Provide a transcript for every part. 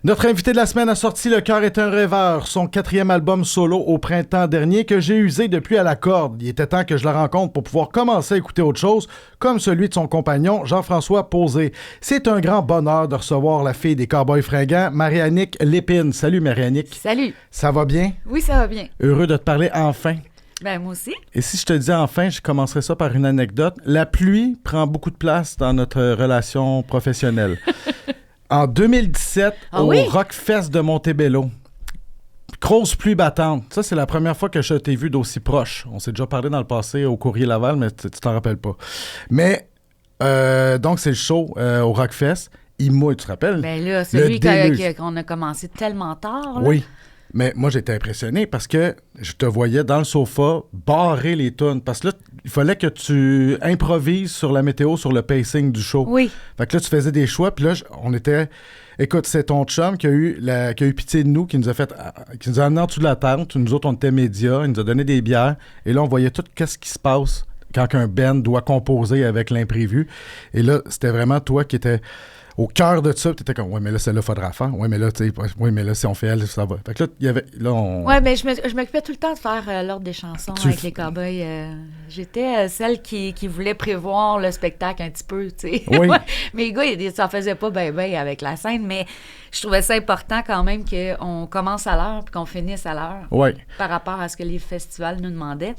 Notre invité de la semaine a sorti Le cœur est un rêveur, son 4e album solo au printemps dernier que j'ai usé depuis à la corde. Il était temps que je la rencontre pour pouvoir commencer à écouter autre chose, comme celui de son compagnon Jean-François Posé. C'est un grand bonheur de recevoir la fille des Cowboys fringants, Mariannick Lépine. Salut Mariannick. Salut. Ça va bien? Oui, ça va bien. Heureux de te parler enfin. Ben moi aussi. Et si je te dis enfin, je commencerai ça par une anecdote. La pluie prend beaucoup de place dans notre relation professionnelle. En 2017, Rockfest de Montebello, grosse pluie battante. Ça, c'est la première fois que je t'ai vu d'aussi proche. On s'est déjà parlé dans le passé au Courrier Laval, mais tu t'en rappelles pas. Mais, donc, c'est le show au Rockfest. Il mouille, tu te rappelles? Ben là, celui qu'on a commencé tellement tard. Là. Oui. Mais moi, j'étais impressionné parce que je te voyais dans le sofa barrer les tunes. Parce que là, il fallait que tu improvises sur la météo, sur le pacing du show. Oui. Fait que là, tu faisais des choix. Puis là, on était... Écoute, c'est ton chum qui a eu pitié de nous, qui nous a amené en dessous de la tente. Nous autres, on était médias. Il nous a donné des bières. Et là, on voyait tout qu'est-ce qui se passe quand un band doit composer avec l'imprévu. Et là, c'était vraiment toi qui étais... au cœur de ça, tu étais comme, ouais, mais là, celle-là, faudra faire. Ouais, mais là, tu sais, ouais, mais là, si on fait elle, ça va. Fait que là, il y avait. Là, on... Ouais, mais je m'occupais tout le temps de faire l'ordre des chansons avec les Cowboys. J'étais celle qui voulait prévoir le spectacle un petit peu, tu sais. Oui. Mais les gars, ils s'en faisaient pas ben avec la scène, mais je trouvais ça important quand même qu'on commence à l'heure puis qu'on finisse à l'heure. Ouais. Par rapport à ce que les festivals nous demandaient.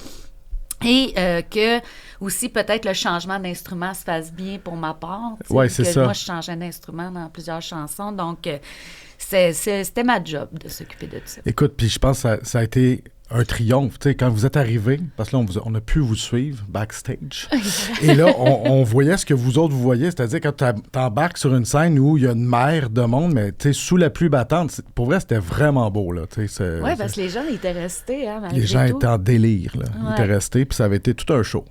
Et que aussi peut-être le changement d'instrument se fasse bien pour ma part. Oui, c'est ça. Moi, je changeais d'instrument dans plusieurs chansons, donc c'était ma job de s'occuper de ça. Écoute, puis je pense que ça a été un triomphe, tu sais, quand vous êtes arrivés, parce que là, on a pu vous suivre backstage. Et là, on voyait ce que vous autres, vous voyez, c'est-à-dire quand t'embarques sur une scène où il y a une mer de monde, mais tu sais, sous la pluie battante, pour vrai, c'était vraiment beau, là, tu sais. Oui, parce que les gens étaient restés, hein, malgré les gens tout. étaient en délire, là. Ils étaient restés, puis ça avait été tout un show.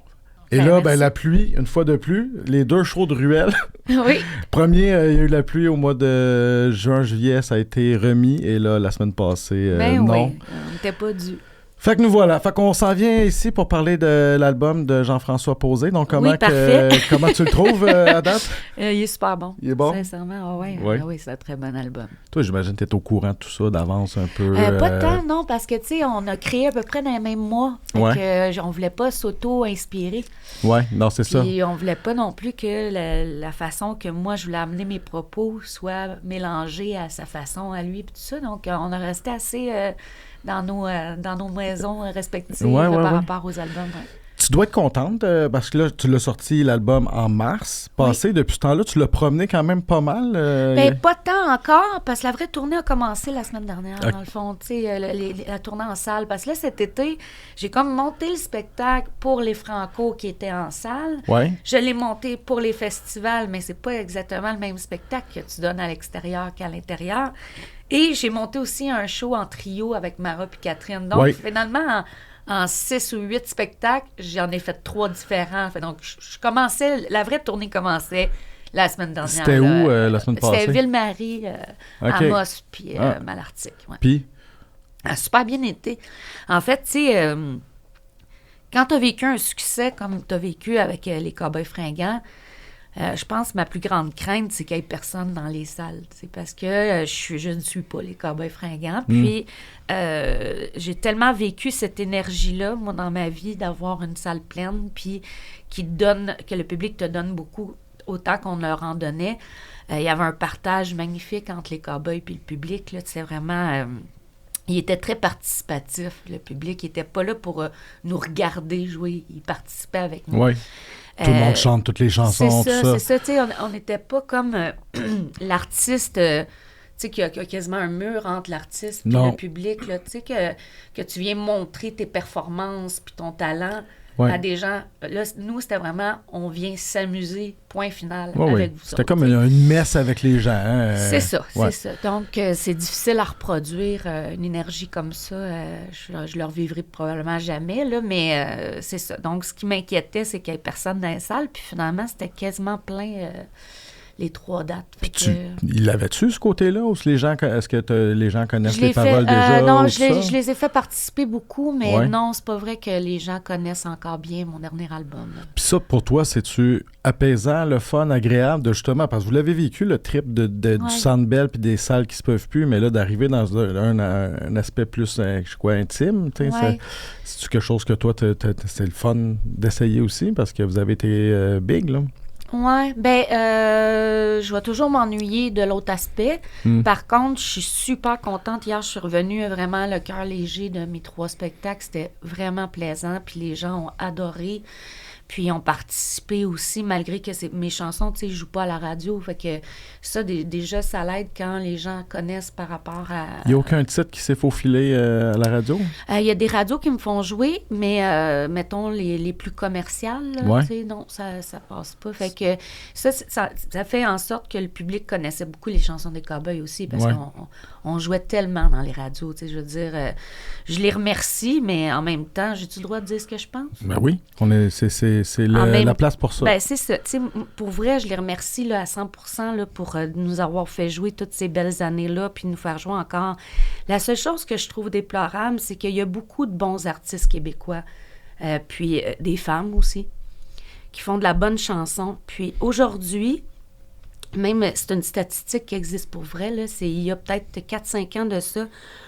Et là, la pluie, une fois de plus, les 2 shows de ruelle. Oui. Premier, il y a eu la pluie au mois de juin, juillet, ça a été remis. Et là, la semaine passée, non. Oui, on n'était pas dû. Fait que nous voilà. Fait qu'on s'en vient ici pour parler de l'album de Jean-François Posé. Donc, comment tu le trouves à date? Il est super bon. Il est bon? Sincèrement, oui, c'est un très bon album. Toi, j'imagine que tu es au courant de tout ça d'avance un peu. Pas tant, non, parce que, tu sais, on a créé à peu près dans les mêmes mois. Fait que, on voulait pas s'auto-inspirer. Oui, non, c'est ça. Puis on voulait pas non plus que la façon que moi, je voulais amener mes propos soit mélangée à sa façon, à lui, puis tout ça. Donc, on a resté assez... dans nos maisons respectives par rapport aux albums. Ouais. Tu dois être contente parce que là, tu l'as sorti l'album en mars passé. Oui. Depuis ce temps-là, tu l'as promené quand même pas mal. Pas tant encore, parce que la vraie tournée a commencé la semaine dernière, dans le fond. Tu sais, la tournée en salle. Parce que là, cet été, j'ai comme monté le spectacle pour les Franco qui étaient en salle. Ouais. Je l'ai monté pour les festivals, mais c'est pas exactement le même spectacle que tu donnes à l'extérieur qu'à l'intérieur. Et j'ai monté aussi un show en trio avec Mara et Catherine. Donc, finalement, en 6 ou 8 spectacles, j'en ai fait 3 différents. Donc, je commençais... La vraie tournée commençait la semaine dernière. C'était où la semaine passée? C'était Ville-Marie, Amos, puis Malartic. Ouais. Puis? Ça a super bien été. En fait, tu sais, quand tu as vécu un succès comme tu as vécu avec les Cowboys fringants, je pense que ma plus grande crainte, c'est qu'il n'y ait personne dans les salles. Parce que je ne suis pas les Cowboys fringants. Puis, j'ai tellement vécu cette énergie-là, moi, dans ma vie, d'avoir une salle pleine, puis que le public te donne beaucoup, autant qu'on leur en donnait. Il y avait un partage magnifique entre les Cowboys et le public. C'est vraiment... il était très participatif, le public. Il n'était pas là pour nous regarder jouer. Il participait avec nous. Oui. Tout le monde chante toutes les chansons, c'est ça. Tu sais, on n'était pas comme l'artiste, tu sais, qui a quasiment un mur entre l'artiste et le public, là, tu sais, que tu viens montrer tes performances puis ton talent à des gens. Là, nous, c'était vraiment, on vient s'amuser, point final, avec vous. C'était comme une messe avec les gens. Hein? C'est ça. Donc, c'est difficile à reproduire une énergie comme ça. Je le revivrai probablement jamais, là, mais c'est ça. Donc, ce qui m'inquiétait, c'est qu'il n'y ait personne dans la salle, puis finalement, c'était quasiment plein les 3 dates. Puis il l'avait-tu, ce côté-là? Ou est-ce que les gens connaissent les paroles déjà? Non, je les ai fait participer beaucoup, mais non, c'est pas vrai que les gens connaissent encore bien mon dernier album. Puis ça, pour toi, c'est-tu apaisant, le fun, agréable, de justement, parce que vous l'avez vécu, le trip du Centre Bell puis des salles qui se peuvent plus, mais là, d'arriver dans un aspect plus, intime, tu sais, c'est-tu quelque chose que toi, c'est le fun d'essayer aussi, parce que vous avez été big, là? Oui, je vais toujours m'ennuyer de l'autre aspect. Par contre, je suis super contente. Hier, je suis revenue vraiment le cœur léger de mes 3 spectacles. C'était vraiment plaisant, puis les gens ont adoré. Puis ils ont participé aussi, malgré que mes chansons, tu sais, je joue pas à la radio. Fait que ça, déjà, ça l'aide quand les gens connaissent par rapport à... Il n'y a aucun titre qui s'est faufilé à la radio? Il y a des radios qui me font jouer, mais mettons les plus commerciales, tu sais, non, ça passe pas. Fait que ça fait en sorte que le public connaissait beaucoup les chansons des Cowboys aussi, parce qu'on jouait tellement dans les radios, tu sais, je veux dire, je les remercie, mais en même temps, j'ai-tu le droit de dire ce que je pense? Ben oui, c'est la place pour ça. Ben c'est ça. Tu sais, pour vrai, je les remercie là, à 100% là, pour nous avoir fait jouer toutes ces belles années-là, puis nous faire jouer encore. La seule chose que je trouve déplorable, c'est qu'il y a beaucoup de bons artistes québécois, puis des femmes aussi, qui font de la bonne chanson. Puis aujourd'hui, même, c'est une statistique qui existe pour vrai, là, il y a peut-être 4-5 ans de ça,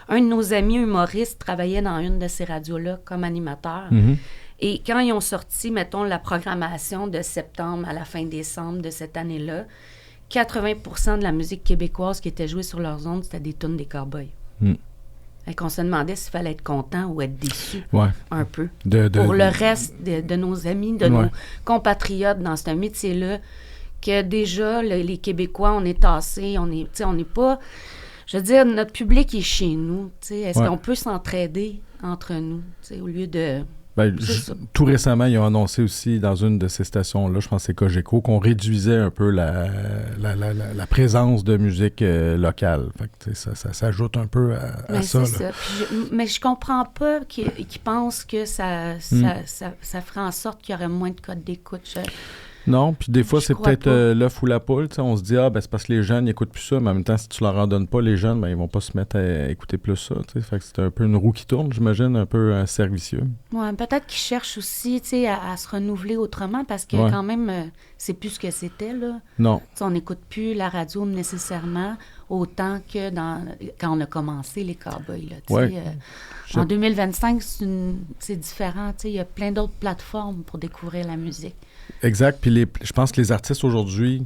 un de nos amis humoristes travaillait dans une de ces radios-là comme animateur. Mm-hmm. Et quand ils ont sorti, mettons, la programmation de septembre à la fin décembre de cette année-là, 80% de la musique québécoise qui était jouée sur leurs ondes, c'était des tunes des Cowboys. Fait qu'on se demandait s'il fallait être content ou être déçu, un peu. Pour le reste de nos amis, de nos compatriotes dans ce métier-là, que déjà, les Québécois, on est tassés, on n'est pas... Je veux dire, notre public est chez nous. Est-ce qu'on peut s'entraider entre nous, au lieu de... Tout récemment, ils ont annoncé aussi dans une de ces stations-là, je pense que c'est Cogeco, qu'on réduisait un peu la présence de musique locale. Fait que, ça s'ajoute un peu à ça. C'est ça. Mais je comprends pas qu'ils pensent que ça ferait en sorte qu'il y aurait moins de codes d'écoute. Non, puis des fois, c'est peut-être l'œuf ou la poule. On se dit, c'est parce que les jeunes n'écoutent plus ça, mais en même temps, si tu leur en donnes pas, les jeunes, ils vont pas se mettre à écouter plus ça. Fait que c'est un peu une roue qui tourne, j'imagine, un peu servicieux. Oui, peut-être qu'ils cherchent aussi à se renouveler autrement, parce que quand même, c'est plus ce que c'était, là. Non. On n'écoute plus la radio nécessairement autant que quand on a commencé les Cowboys, là. En 2025, c'est différent. Il y a plein d'autres plateformes pour découvrir la musique. Exact. Puis je pense que les artistes aujourd'hui,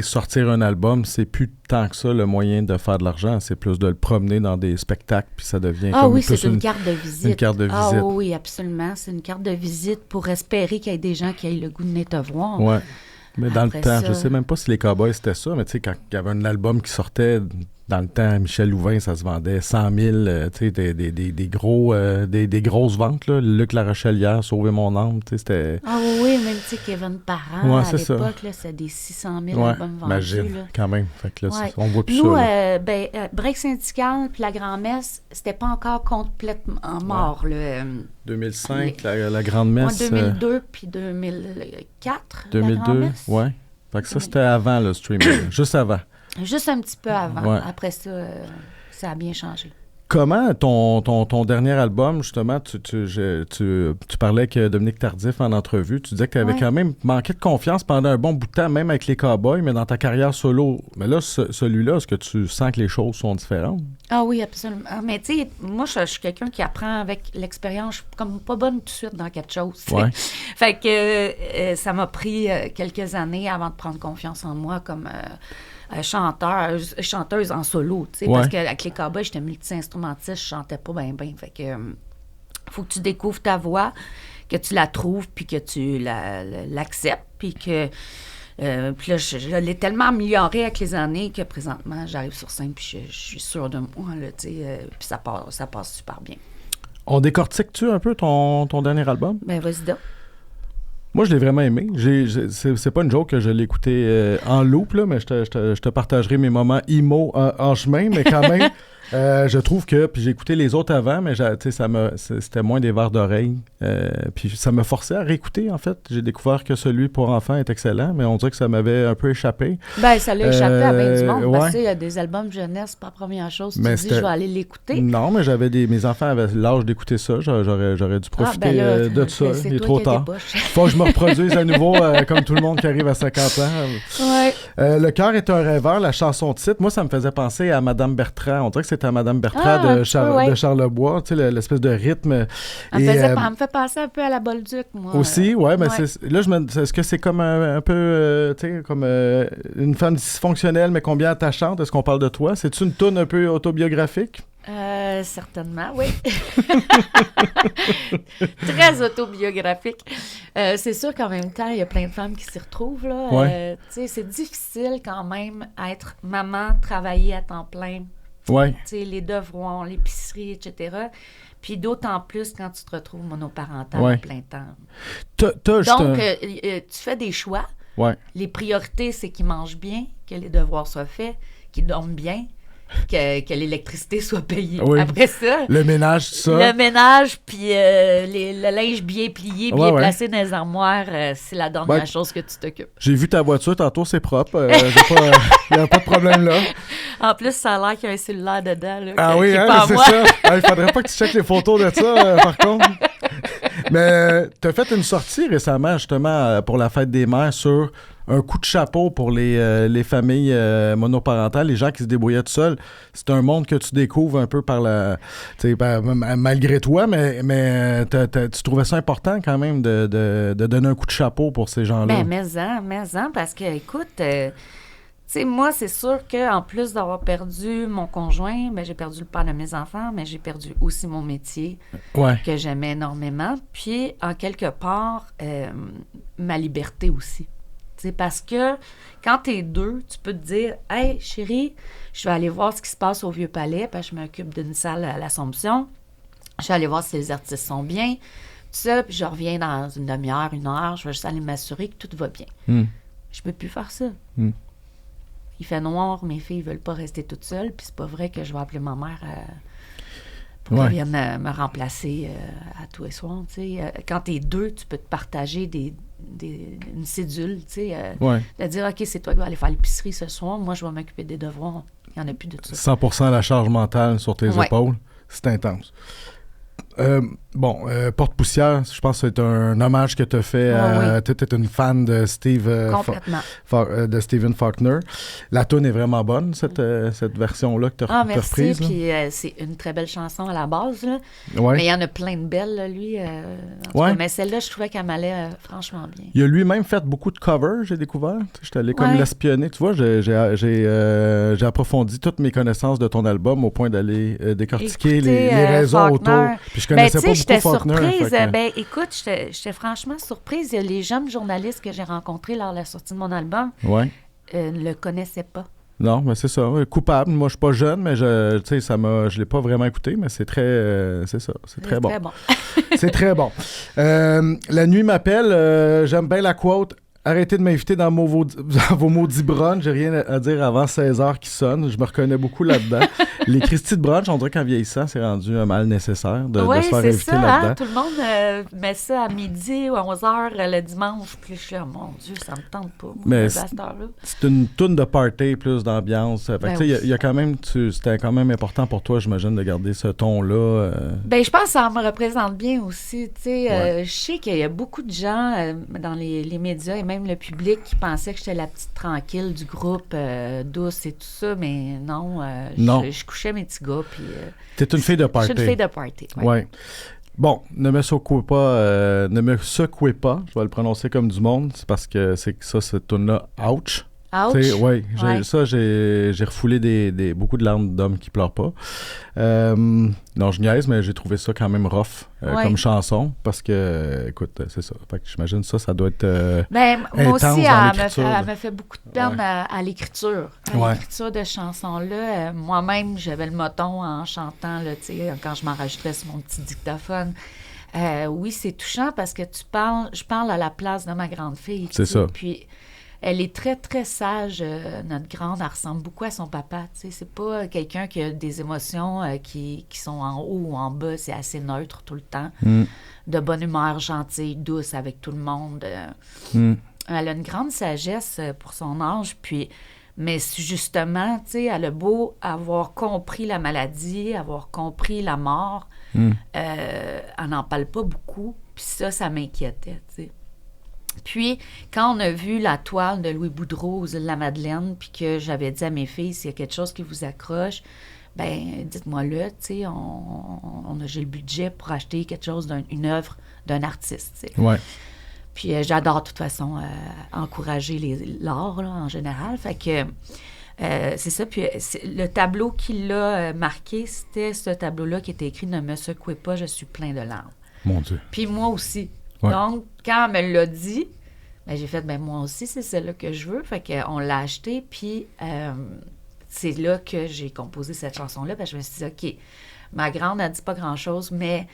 sortir un album, c'est plus tant que ça le moyen de faire de l'argent. C'est plus de le promener dans des spectacles, puis ça devient comme oui, c'est une carte de visite. Une carte de visite. Oui, absolument. C'est une carte de visite pour espérer qu'il y ait des gens qui aient le goût de venir te voir. Oui. Mais dans le temps, je sais même pas si les Cowboys c'était ça, mais tu sais, quand il y avait un album qui sortait, dans le temps, Michel Louvain, ça se vendait 100 000, tu sais, des grosses ventes, là. Luc Larochelière, Sauver mon âme, tu sais, c'était... Oui, même, tu sais, Kevin Parent, à l'époque, là, c'était des 600 000 albums vendus. Imagine, là. Quand même. Fait que là, on voit plus nous, ça. Break syndical puis la grand-messe, c'était pas encore complètement mort, là. 2005, la grande-messe... 2002 puis 2004, 2002, oui. Fait que ça, c'était avant le streaming, juste avant. Juste un petit peu avant. Ouais. Après ça, ça a bien changé. Comment ton dernier album, justement, tu parlais avec Dominique Tardif en entrevue, tu disais que tu avais quand même manqué de confiance pendant un bon bout de temps, même avec les Cowboys, mais dans ta carrière solo. Mais là, celui-là, est-ce que tu sens que les choses sont différentes? Ah oui, absolument. Mais tu sais, moi, je suis quelqu'un qui apprend avec l'expérience. Je suis comme pas bonne tout de suite dans quelque chose. Ouais. Fait que ça m'a pris quelques années avant de prendre confiance en moi comme... chanteuse en solo, tu sais, parce qu'avec les Cowboys, j'étais multi-instrumentiste, je chantais pas bien, fait que faut que tu découvres ta voix, que tu la trouves, puis que tu l'acceptes, puis que puis là, je l'ai tellement améliorée avec les années que présentement, j'arrive sur scène, puis je suis sûre de moi, là, tu sais, puis ça passe super bien. On décortique-tu un peu ton dernier album? Ben, vas-y donc. Moi, je l'ai vraiment aimé. C'est pas une joke que je l'ai écouté en loop, là, mais je te partagerai mes moments emo en chemin, mais quand même, Je trouve que, puis j'ai écouté les autres avant, mais c'était moins des vers d'oreille. Puis ça me forçait à réécouter, en fait. J'ai découvert que celui pour enfants est excellent, mais on dirait que ça m'avait un peu échappé. Ben, ça l'a échappé à bien du monde, parce qu'il y a des albums jeunesse, c'est pas la première chose. Tu dis, je vais aller l'écouter. Non, mais mes enfants avaient l'âge d'écouter ça. J'aurais dû profiter de ça. Il est trop tard. Faut que je me reproduise à nouveau, comme tout le monde qui arrive à 50 ans. Ouais. Le cœur est un rêveur, la chanson titre. Moi, ça me faisait penser à Madame Bertrand. On dirait que c'était à Madame Bertrand de Charlebois, tu sais, l'espèce de rythme. Elle me fait penser un peu à la Bolduc, moi. Aussi, ouais, mais là, est-ce que c'est comme un peu, tu sais, comme une femme dysfonctionnelle, mais combien attachante? Est-ce qu'on parle de toi? C'est-tu une toune un peu autobiographique? Certainement, oui. Très autobiographique. C'est sûr qu'en même temps, il y a plein de femmes qui s'y retrouvent, là. Ouais. C'est difficile quand même être maman, travailler à temps plein. Ouais. Les devoirs, l'épicerie, etc. Puis d'autant plus quand tu te retrouves monoparental à plein temps. Donc, tu fais des choix. Ouais. Les priorités, c'est qu'ils mangent bien, que les devoirs soient faits, qu'ils dorment bien, que l'électricité soit payée. Oui. Après ça... Le ménage, tout ça. Le ménage, puis le linge bien plié, bien placé dans les armoires, c'est la dernière chose que tu t'occupes. J'ai vu ta voiture, tantôt, c'est propre. Il n'y a pas de problème là. En plus, ça a l'air qu'il y a un cellulaire dedans. Là, oui, c'est ça. Il faudrait pas que tu checkes les photos de ça, par contre. Mais tu as fait une sortie récemment, justement, pour la fête des mères sur un coup de chapeau pour les familles monoparentales, les gens qui se débrouillaient tout seuls. C'est un monde que tu découvres un peu malgré toi, mais tu trouvais ça important quand même de donner un coup de chapeau pour ces gens-là. Mais parce que, écoute... moi, c'est sûr qu'en plus d'avoir perdu mon conjoint, j'ai perdu le père de mes enfants, mais j'ai perdu aussi mon métier que j'aimais énormément. Puis, en quelque part, ma liberté aussi. Parce que quand t'es deux, tu peux te dire « Hey, chérie, je vais aller voir ce qui se passe au Vieux-Palais, parce que je m'occupe d'une salle à l'Assomption. Je vais aller voir si les artistes sont bien. » Tout ça, puis je reviens dans une demi-heure, 1 heure, je vais juste aller m'assurer que tout va bien. Je peux plus faire ça. Il fait noir, mes filles veulent pas rester toutes seules, puis c'est pas vrai que je vais appeler ma mère pour qu'elle vienne me remplacer à tous les soirs. Quand t'es deux, tu peux te partager une cédule, de dire « OK, c'est toi qui vas aller faire l'épicerie ce soir, moi je vais m'occuper des devoirs. » Il n'y en a plus de ça. 100% la charge mentale sur tes épaules. C'est intense. Porte-poussière, je pense que c'est un hommage que tu as fait à... Tu es une fan de Complètement. De Stephen Faulkner. La toune est vraiment bonne, cette version-là que tu as reprise. Merci, puis c'est une très belle chanson à la base. Là. Ouais. Mais il y en a plein de belles, là, lui. Mais celle-là, je trouvais qu'elle m'allait franchement bien. Il a lui-même fait beaucoup de covers, j'ai découvert. J'étais allé comme l'espionner. Tu vois, j'ai approfondi toutes mes connaissances de ton album au point d'aller décortiquer les raisons autour. Puis je connaissais pas beaucoup Faulkner. Surprise. Écoute, j'étais franchement surprise. Les jeunes journalistes que j'ai rencontrés lors de la sortie de mon album ne le connaissaient pas. Non, mais c'est ça. Coupable. Moi, je suis pas jeune, mais je l'ai pas vraiment écouté, mais c'est très... c'est ça. C'est très bon. C'est très bon. La nuit m'appelle. J'aime bien la quote. Arrêtez de m'inviter dans vos maudits brunchs. J'ai rien à dire avant 16h qui sonne. Je me reconnais beaucoup là-dedans. Les Christy de brunch, on dirait qu'en vieillissant, c'est rendu un mal nécessaire de se faire inviter là-dedans. Tout le monde met ça à midi ou à 11h le dimanche. Puis je suis là, mon Dieu, ça me tente pas. Mais c'est une toune de party, plus d'ambiance. Il y a quand même, c'était quand même important pour toi, j'imagine, de garder ce ton-là. Je pense que ça me représente bien aussi. Je sais qu'il y a beaucoup de gens dans les médias et même le public qui pensait que j'étais la petite tranquille du groupe, douce et tout ça, mais non. Je couchais mes petits gars. T'es une fille de party. Je suis une fille de party. Ouais. Bon, ne me secouez pas, je vais le prononcer comme du monde, c'est parce que c'est ça, cette tune-là, ouch. Ouch. Oui, j'ai refoulé beaucoup de larmes d'hommes qui pleurent pas. Non, je niaise, mais j'ai trouvé ça quand même rough comme chanson, parce que, écoute, c'est ça. Fait que j'imagine ça doit être moi aussi, elle me fait beaucoup de peine à l'écriture. À l'écriture de chansons-là. Moi-même, j'avais le moton en chantant, là, quand je m'enregistrais sur mon petit dictaphone. Oui, c'est touchant parce que je parle à la place de ma grande fille. C'est ça. Puis Elle est très, très sage, notre grande. Elle ressemble beaucoup à son papa. Tu sais, c'est pas quelqu'un qui a des émotions qui sont en haut ou en bas. C'est assez neutre tout le temps. De bonne humeur, gentille, douce avec tout le monde. Elle a une grande sagesse pour son âge. Mais justement, tu sais, elle a beau avoir compris la maladie, avoir compris la mort, elle n'en parle pas beaucoup. Puis ça m'inquiétait, tu sais. Puis, quand on a vu la toile de Louis Boudreau aux îles de la Madeleine, puis que j'avais dit à mes filles, s'il y a quelque chose qui vous accroche, ben dites-moi-le, tu sais, j'ai le budget pour acheter quelque chose une œuvre d'un artiste, tu sais. Ouais. Puis, j'adore, de toute façon, encourager l'art, là, en général. Fait que, c'est ça. Puis, le tableau qui l'a marqué, c'était ce tableau-là qui était écrit « Ne me secouez pas, je suis plein de larmes ». Mon Dieu. Puis, moi aussi. Ouais. Donc, quand elle me l'a dit, ben, j'ai fait, ben moi aussi, c'est celle-là que je veux. Fait qu'on l'a acheté, puis c'est là que j'ai composé cette chanson-là. Ben, je me suis dit, OK, ma grande, elle dit pas grand-chose, mais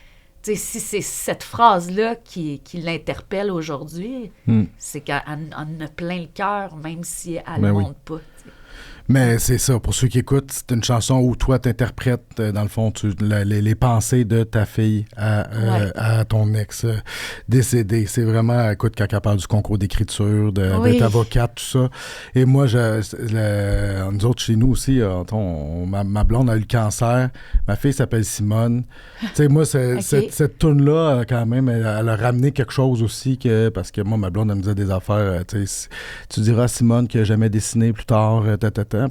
si c'est cette phrase-là qui l'interpelle aujourd'hui, c'est qu'elle en a plein le cœur, même si elle ne monte pas. T'sais. Mais c'est ça, pour ceux qui écoutent, c'est une chanson où toi, t'interprètes, dans le fond, les pensées de ta fille à ton ex décédé. C'est vraiment, écoute, quand elle parle du concours d'écriture, d'être avocate, tout ça. Et moi, nous autres, chez nous aussi, ma blonde a eu le cancer. Ma fille s'appelle Simone. Tu sais, moi, cette toune-là, quand même, elle a ramené quelque chose aussi, parce que moi, ma blonde, elle me disait des affaires, tu diras à Simone que jamais dessiné plus tard,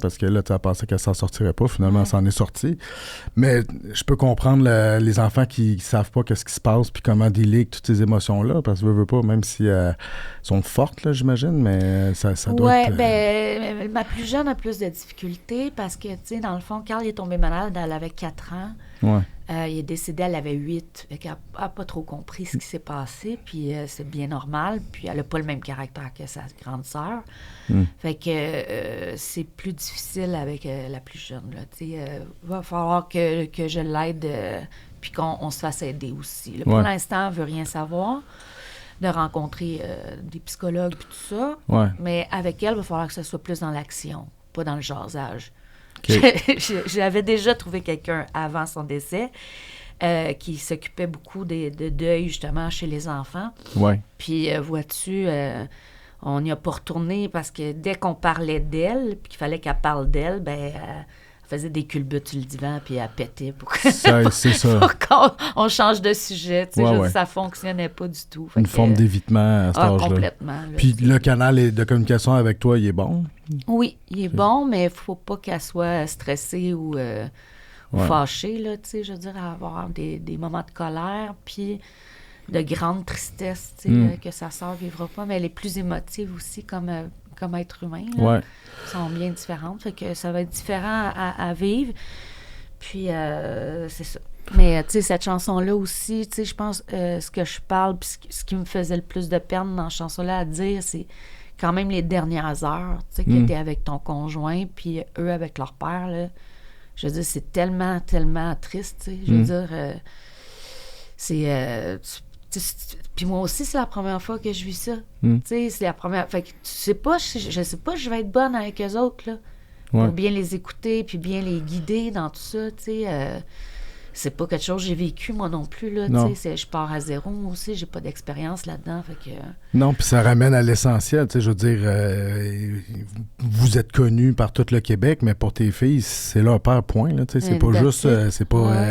parce que là, tu as pensé qu'elle s'en sortirait pas. Finalement, elle s'en est sortie. Mais je peux comprendre les enfants qui savent pas qu'est-ce qui se passe puis comment dealer avec toutes ces émotions-là, parce que veut pas, même si elles sont fortes, là, j'imagine, mais ça doit être... Oui, bien, ma plus jeune a plus de difficultés parce que, tu sais, dans le fond, Carl est tombé malade, elle avait 4 ans. Ouais. Il est décédé, elle avait 8. Fait qu'elle n'a pas trop compris ce qui s'est passé, puis c'est bien normal. Puis elle n'a pas le même caractère que sa grande sœur. Fait que c'est plus difficile avec la plus jeune. Il va falloir que je l'aide, puis qu'on se fasse aider aussi. Là, pour l'instant, elle ne veut rien savoir, de rencontrer des psychologues puis tout ça. Ouais. Mais avec elle, il va falloir que ce soit plus dans l'action, pas dans le jasage. Okay. J'avais déjà trouvé quelqu'un avant son décès qui s'occupait beaucoup de deuil, justement, chez les enfants. Ouais. Puis, vois-tu, on n'y a pas retourné parce que dès qu'on parlait d'elle, puis qu'il fallait qu'elle parle d'elle, ben elle faisait des culbutes sur le divan, puis elle pétait pour qu'on change de sujet. Tu sais, ça fonctionnait pas du tout. Une forme d'évitement à cet âge-là. Complètement. Là, puis le canal de communication avec toi, il est bon? Oui, il est bon, mais il faut pas qu'elle soit stressée ou fâchée, là, tu sais, je veux dire, avoir des moments de colère, puis de grande tristesse, tu sais, que sa sœur vivra pas, mais elle est plus émotive aussi comme être humain. Là. Ouais. Elles sont bien différentes, fait que ça va être différent à vivre. Puis, c'est ça. Mais, tu sais, cette chanson-là aussi, tu sais, je pense, ce que je parle, puis ce qui me faisait le plus de peine dans cette chanson-là à dire, c'est quand même les dernières heures, tu sais, qui étaient avec ton conjoint, puis eux avec leur père, là. Je veux dire, c'est tellement, tellement triste, tu sais. Je veux dire, c'est... puis moi aussi, c'est la première fois que je vis ça. Tu sais, c'est la première... Fait que je sais pas si je vais être bonne avec eux autres, là. Pour bien les écouter, puis bien les guider dans tout ça, tu sais. C'est pas quelque chose que j'ai vécu, moi non plus, là, tu sais. Je pars à zéro, moi aussi, j'ai pas d'expérience là-dedans, fait que... Non, puis ça ramène à l'essentiel, tu sais, je veux dire, vous êtes connus par tout le Québec, mais pour tes filles, c'est leur père, point, là, tu sais, c'est pas juste, c'est pas,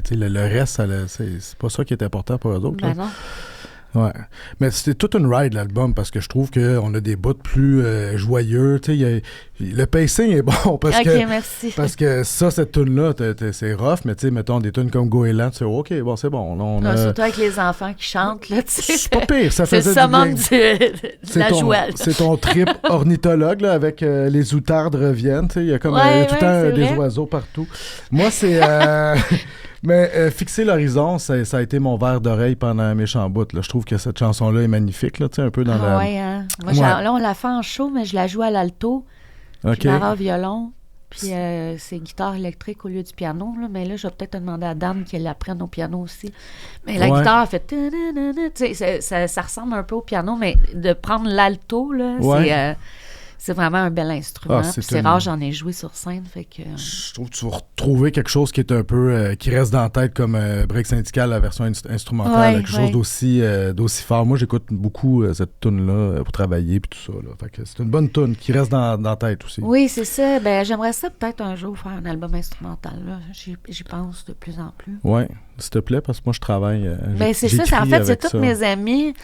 tu sais, le reste, c'est pas ça qui est important pour eux autres, ben là. Non. Ouais. Mais c'était toute une ride, l'album, parce que je trouve qu'on a des bouts plus joyeux. Tu sais, le pacing est bon parce merci. Parce que ça, cette tune-là, c'est rough, mais tu sais, mettons des tunes comme Goéland, tu sais, OK, bon, c'est bon. Là, surtout avec les enfants qui chantent, là, tu sais. C'est pas pire, ça faisait du bien. De la joie. C'est ton trip ornithologue, là, avec les outardes reviennent, tu sais, il y a comme tout le temps des oiseaux partout. Moi, c'est... Mais Fixer l'horizon, ça a été mon verre d'oreille pendant un méchant bout. Là. Je trouve que cette chanson-là est magnifique, là, tu sais, un peu dans Oui, hein. Moi, là, on la fait en show, mais je la joue à l'alto. Okay. Je la au violon. Puis c'est guitare électrique au lieu du piano, là, mais là, je vais peut-être demander à Dame qu'elle l'apprenne au piano aussi. Mais la guitare, elle fait... Tu sais, ça ressemble un peu au piano, mais de prendre l'alto, là, c'est vraiment un bel instrument. C'est rare, j'en ai joué sur scène, fait que... Je trouve que tu vas retrouver quelque chose qui est un peu... qui reste dans la tête comme Break Syndical, la version instrumentale, quelque chose d'aussi fort. Moi, j'écoute beaucoup cette tune-là pour travailler puis tout ça. Là. Fait que c'est une bonne tune qui reste dans la tête aussi. Oui, c'est ça. Ben, j'aimerais ça peut-être un jour faire un album instrumental. Là. J'y pense de plus en plus. Oui, s'il te plaît, parce que moi, je travaille... Ben, c'est ça. En fait, c'est tous mes amis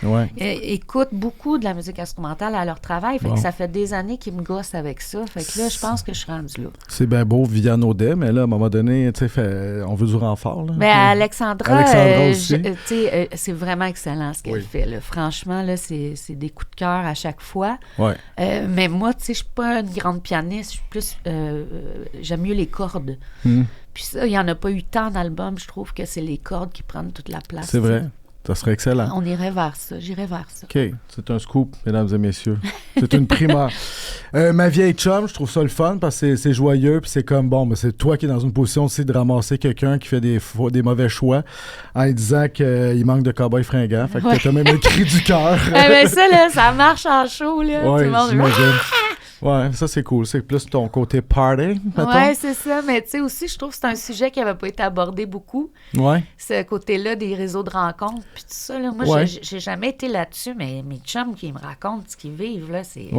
écoutent beaucoup de la musique instrumentale à leur travail. Fait que ça fait des années qui me gossent avec ça. Fait que là, je pense que je suis rendue là. C'est bien beau, Viviane Audet, mais là, à un moment donné, tu sais, on veut du renfort. Là. Ben, Alexandra aussi. C'est vraiment excellent ce qu'elle fait. Là. Franchement, là, c'est des coups de cœur à chaque fois. Ouais. Mais moi, tu sais, je suis pas une grande pianiste. Je suis plus... j'aime mieux les cordes. Puis ça, il n'y en a pas eu tant d'albums. Je trouve que c'est les cordes qui prennent toute la place. C'est vrai. Ça serait excellent. On irait vers ça. J'irais vers ça. OK. C'est un scoop, mesdames et messieurs. C'est une primeur. Ma vieille chum, je trouve ça le fun parce que c'est joyeux puis c'est comme, bon, ben, c'est toi qui es dans une position aussi de ramasser quelqu'un qui fait des mauvais choix en lui disant qu'il manque de cow-boy fringant. Fait que t'as même un cri du cœur. Mais ça, là, ça marche en show, là. Ouais, tout le monde... j'imagine. Ouais, ça c'est cool. C'est plus ton côté party, mettons. Ouais, c'est ça. Mais tu sais aussi, je trouve que c'est un sujet qui n'avait pas été abordé beaucoup. Ouais. Ce côté-là des réseaux de rencontres, puis tout ça. Là. Moi, j'ai jamais été là-dessus, mais mes chums qui me racontent ce qu'ils vivent, là, c'est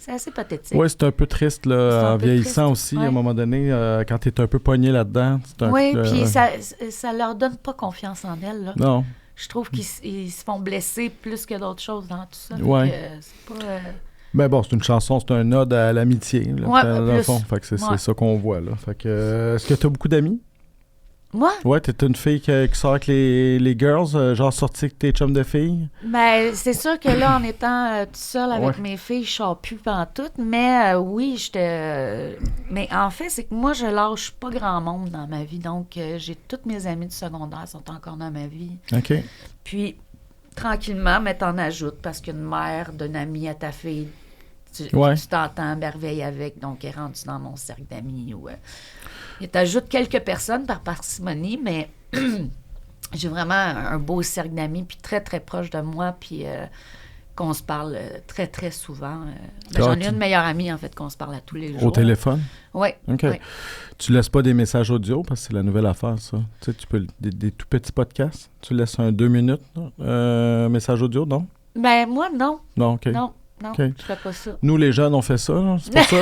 assez pathétique. Oui, c'est un peu triste, là, en vieillissant triste, aussi, à un moment donné, quand tu es un peu pogné là-dedans. Oui, puis ça leur donne pas confiance en elles, là. Non. Je trouve qu'ils se font blesser plus que d'autres choses dans tout ça. Oui. C'est pas... Ben bon, c'est une chanson, c'est un ode à l'amitié, là, dans le fond. Fait que c'est ça qu'on voit, là. Fait que, est-ce que tu as beaucoup d'amis? Moi? Ouais, t'es une fille qui sort avec les girls, genre sortie avec tes chums de filles? Ben, c'est sûr que là, en étant toute seule avec mes filles, je sors plus pantoute, mais oui, mais en fait, c'est que moi, je lâche pas grand monde dans ma vie, donc j'ai toutes mes amies du secondaire sont encore dans ma vie. OK. Puis, tranquillement, mais t'en ajoutes, parce qu'une mère d'un ami à ta fille, tu t'entends merveille avec, donc elle est rendue dans mon cercle d'amis. Et t'ajoutes quelques personnes par parcimonie, mais j'ai vraiment un beau cercle d'amis, puis très, très proche de moi, puis qu'on se parle très, très souvent. J'en ai une meilleure amie, en fait, qu'on se parle à tous les jours. Au téléphone? Oui. OK. Oui. Tu laisses pas des messages audio, parce que c'est la nouvelle affaire, ça. Tu sais, tu peux... Des tout petits podcasts, tu laisses 2 minutes, message audio, non? Ben, moi, non. Non, OK. Non, okay. Je fais pas ça. Nous, les jeunes, on fait ça, là. C'est pas ça.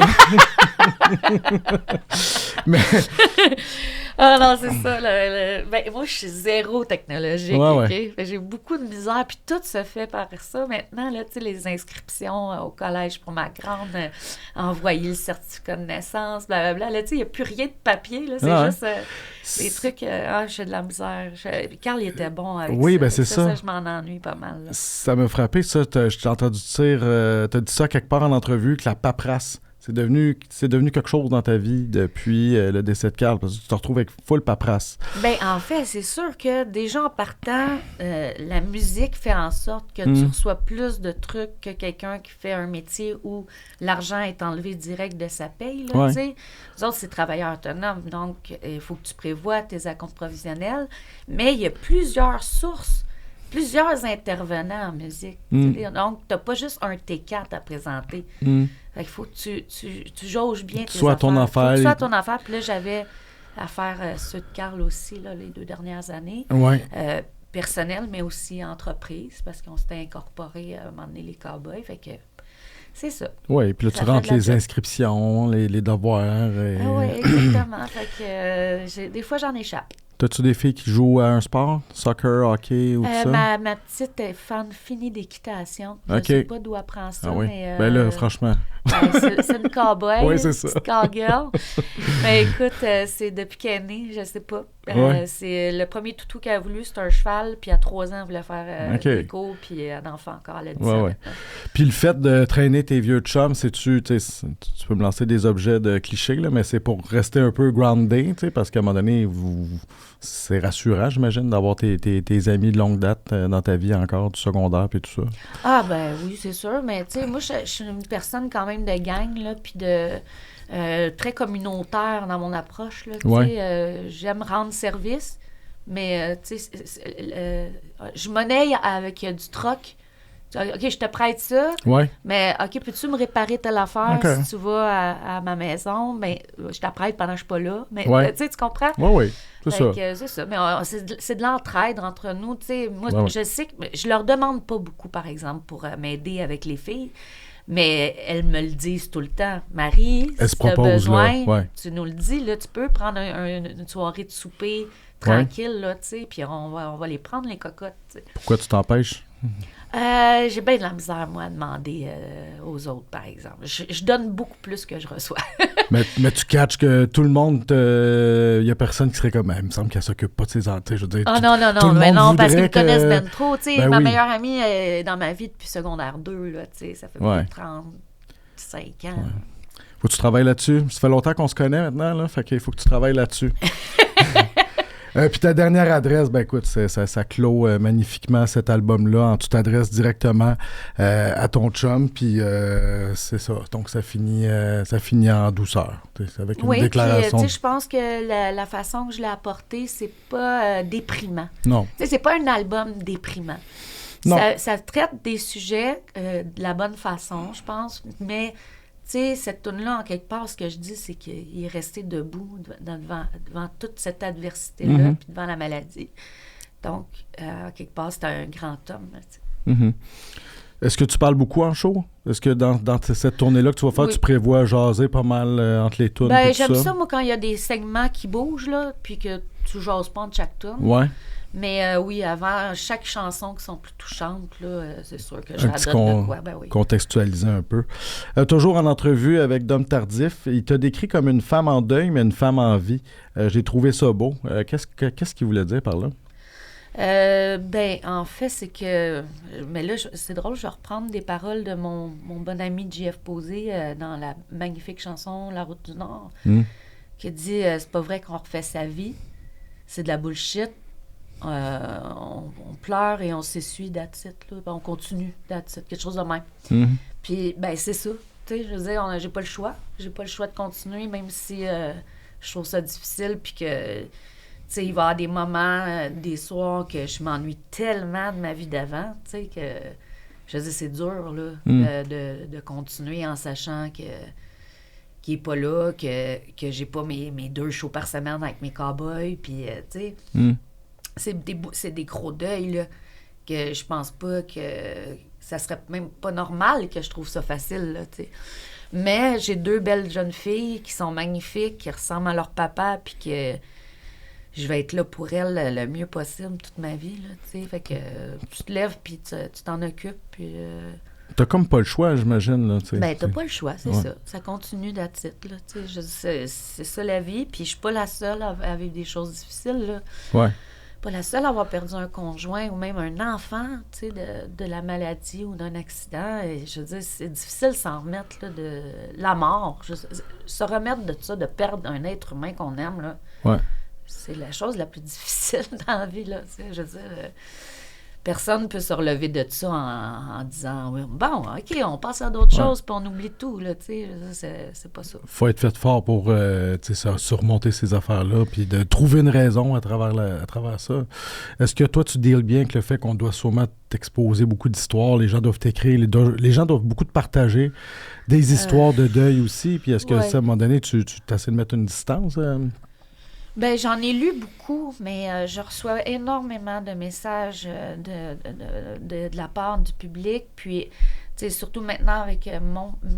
Mais... Ah non, c'est ça. Ben, moi, je suis zéro technologique. Ouais. J'ai beaucoup de misère. Puis tout se fait par ça. Maintenant, là, tu sais, les inscriptions au collège pour ma grande, envoyer le certificat de naissance, blablabla. Là, tu sais, il n'y a plus rien de papier. Là, c'est juste des trucs. J'ai de la misère. Carl, il était bon avec ça. Oui, ben c'est ça. Je m'en ennuie pas mal. Là. Ça m'a frappé, ça. Je t'ai entendu dire, t'as dit ça quelque part en entrevue, que la paperasse, c'est devenu quelque chose dans ta vie depuis le décès de Carl, parce que tu te retrouves avec full paperasse. Bien, en fait, c'est sûr que déjà en partant, la musique fait en sorte que tu reçois plus de trucs que quelqu'un qui fait un métier où l'argent est enlevé direct de sa paye. Là, tu sais. Nous autres, c'est travailleurs autonomes, donc il faut que tu prévois tes acomptes provisionnels. Mais il y a plusieurs sources, plusieurs intervenants en musique. Donc, tu n'as pas juste un T4 à présenter. Fait qu'il faut que tu jauges bien tes affaires. Ton affaire. Faut que tu sois ton affaire. Puis là, j'avais à faire ceux de Carl aussi, là, les 2 dernières années. Ouais. Personnel, mais aussi entreprise, parce qu'on s'était incorporé à un moment donné les cowboys. Fait que c'est ça. Oui, puis là, tu rentres les inscriptions, les devoirs. Oui, exactement. Fait que des fois, j'en échappe. T'as-tu des filles qui jouent à un sport? Soccer, hockey ou tout ça? Ma petite est fan finie d'équitation. Je ne sais pas d'où elle prend ça, mais... Ben là, franchement... c'est une cowboy, oui, c'est ça. Petite cowgirl. Mais écoute, c'est depuis qu'elle est née, je sais pas. C'est le premier toutou qu'elle a voulu, c'est un cheval, puis à 3 ans, elle voulait faire des cours, puis un enfant encore, elle a 10 ans. Puis le fait de traîner tes vieux chums, tu peux me lancer des objets de clichés, là, mais c'est pour rester un peu groundé, parce qu'à un moment donné, c'est rassurant, j'imagine, d'avoir tes amis de longue date dans ta vie encore, du secondaire, puis tout ça. Ah ben oui, c'est sûr, mais tu sais, moi, je suis une personne quand même de gang, là, puis de... très communautaire dans mon approche. Là, j'aime rendre service, mais je monnaie avec du troc. OK, je te prête ça, mais OK, peux-tu me réparer telle affaire si tu vas à ma maison? Ben, je t'apprête pendant que je suis pas là. Mais tu comprends? Oui, c'est ça. C'est ça. Mais c'est de l'entraide entre nous. Moi, je sais que je leur demande pas beaucoup, par exemple, pour m'aider avec les filles, mais elles me le disent tout le temps. Marie, si tu as besoin, tu nous le dis, là, tu peux prendre une soirée de souper tranquille, là, puis on va les prendre, les cocottes. T'sais. Pourquoi tu t'empêches? J'ai bien de la misère, moi, à demander aux autres, par exemple. Je donne beaucoup plus que je reçois. mais tu catches que tout le monde, il n'y a personne qui serait comme, il me semble qu'elle s'occupe pas de ses entrées. Je veux dire, non, parce qu'ils me connaissent bien trop. Ma meilleure amie est dans ma vie depuis secondaire 2, là, ça fait plus de 35 ans. Ouais. Faut que tu travailles là-dessus. Ça fait longtemps qu'on se connaît maintenant, là, fait qu'il faut que tu travailles là-dessus. Puis ta dernière adresse, ben écoute, ça clôt magnifiquement cet album-là. Tu t'adresses directement à ton chum, puis c'est ça. Donc ça finit en douceur, avec une déclaration. Oui, je pense que la façon que je l'ai apporté, c'est pas déprimant. Non. C'est pas un album déprimant. Non. Ça traite des sujets de la bonne façon, je pense, mais... cette toune-là, en quelque part, ce que je dis, c'est qu'il est resté debout devant toute cette adversité-là, puis devant la maladie. Donc, en quelque part, c'est un grand homme. Est-ce que tu parles beaucoup en show? Est-ce que dans cette tournée-là que tu vas faire, tu prévois jaser pas mal entre les tounes? J'aime ça, moi, quand il y a des segments qui bougent, là, puis que tu jases pas entre chaque toune. Ouais. Mais oui, avant, chaque chanson qui sont plus touchantes, là, c'est sûr que j'adore de quoi. Contextualiser un peu. Toujours en entrevue avec Dom Tardif, il t'a décrit comme une femme en deuil, mais une femme en vie. J'ai trouvé ça beau. Qu'est-ce qu'il voulait dire par là? En fait, c'est que... Mais là, c'est drôle, je vais reprendre des paroles de mon bon ami JF Posé dans la magnifique chanson « La route du Nord », qui dit « C'est pas vrai qu'on refait sa vie, c'est de la bullshit. On pleure et on s'essuie, that's it, là. On continue, that's it, quelque chose de même. Puis, c'est ça. Tu sais, je veux dire, j'ai pas le choix. J'ai pas le choix de continuer, même si je trouve ça difficile, puis que, tu sais, il va y avoir des moments, des soirs que je m'ennuie tellement de ma vie d'avant, tu sais, que, je veux dire, c'est dur, là, de continuer en sachant qu'il est pas là, que j'ai pas mes 2 shows par semaine avec mes cowboys, puis, tu sais... C'est des gros deuils, là, que je pense pas que ça serait même pas normal que je trouve ça facile, là, tu sais. Mais j'ai 2 belles jeunes filles qui sont magnifiques, qui ressemblent à leur papa, puis que je vais être là pour elles le mieux possible toute ma vie, là, tu sais. Fait que tu te lèves, puis tu t'en occupes, puis... T'as comme pas le choix, j'imagine, là, tu sais. T'as pas le choix, c'est ça. Ça continue d'être là, tu sais. C'est ça la vie, puis je suis pas la seule à vivre des choses difficiles, là. Ouais. Pas la seule à avoir perdu un conjoint ou même un enfant, tu sais, de la maladie ou d'un accident. Et je veux dire, c'est difficile de s'en remettre, là, de la mort. Se remettre de ça, de perdre un être humain qu'on aime, là, c'est la chose la plus difficile dans la vie, là, tu sais. Je veux dire, personne ne peut se relever de ça en disant « Bon, OK, on passe à d'autres choses, puis on oublie tout, là, tu sais. C'est pas ça. » Faut être fait fort pour surmonter ces affaires-là, puis de trouver une raison à travers ça. Est-ce que toi, tu deals bien avec le fait qu'on doit sûrement t'exposer beaucoup d'histoires, les gens doivent t'écrire, les gens doivent beaucoup te partager des histoires de deuil aussi, puis est-ce que ça, à un moment donné, tu essaies de mettre une distance? J'en ai lu beaucoup, mais je reçois énormément de messages de la part du public. Puis, tu sais, surtout maintenant avec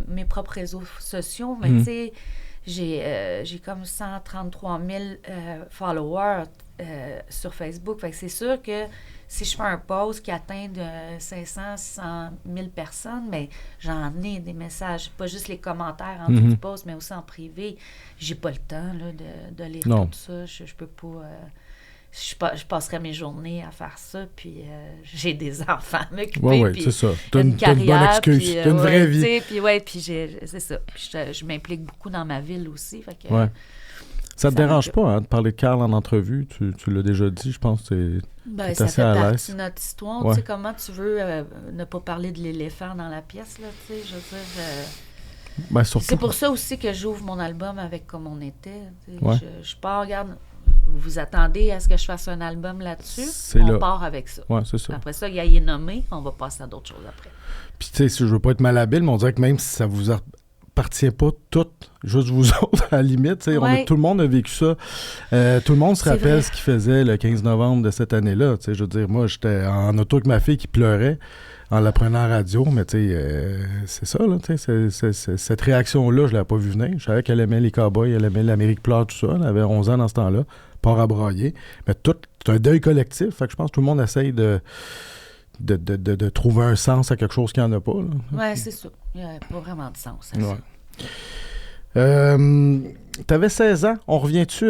mes propres réseaux sociaux, mais tu sais, j'ai comme 133 000 followers sur Facebook. Fait que c'est sûr que si je fais un post qui atteint de 500, 600 000 personnes, mais j'en ai des messages, pas juste les commentaires en dessous du post, mais aussi en privé. J'ai pas le temps là, de lire tout ça. Je peux pas... Je passerais mes journées à faire ça, puis j'ai des enfants à m'occuper, puis c'est ça. une carrière, bonne excuse. T'as une vraie vie. Puis c'est ça. Puis je m'implique beaucoup dans ma ville aussi, fait que... Ça te dérange pas de parler de Carl en entrevue? Tu l'as déjà dit, je pense que t'es assez à l'aise. Ça fait partie de notre histoire. Tu sais, comment tu veux ne pas parler de l'éléphant dans la pièce, là, tu sais, je veux dire... Ben, surtout... C'est pour ça aussi que j'ouvre mon album avec Comme on était. Ouais. Je pars, regarde, vous attendez à ce que je fasse un album là-dessus, part avec ça. Ouais, c'est ça. Après ça, il y est nommé, on va passer à d'autres choses après. Puis tu sais, si je veux pas être malhabile, mais on dirait que même si ça vous appartient pas toutes, juste vous autres, à la limite, tout le monde a vécu ça. Tout le monde se rappelle ce qu'il faisait le 15 novembre de cette année-là. Je veux dire, moi, j'étais en auto avec ma fille qui pleurait en la prenant en radio, mais tu sais, c'est ça, là, tu sais, cette réaction-là, je l'avais pas vu venir. Je savais qu'elle aimait les cowboys, elle aimait l'Amérique pleure, tout ça. Elle avait 11 ans dans ce temps-là, part à brailler. Mais c'est un deuil collectif, fait que je pense que tout le monde essaye de trouver un sens à quelque chose qui n'en a pas. Oui, c'est ça. Il n'y a pas vraiment de sens à ça. Tu avais 16 ans. On revient-tu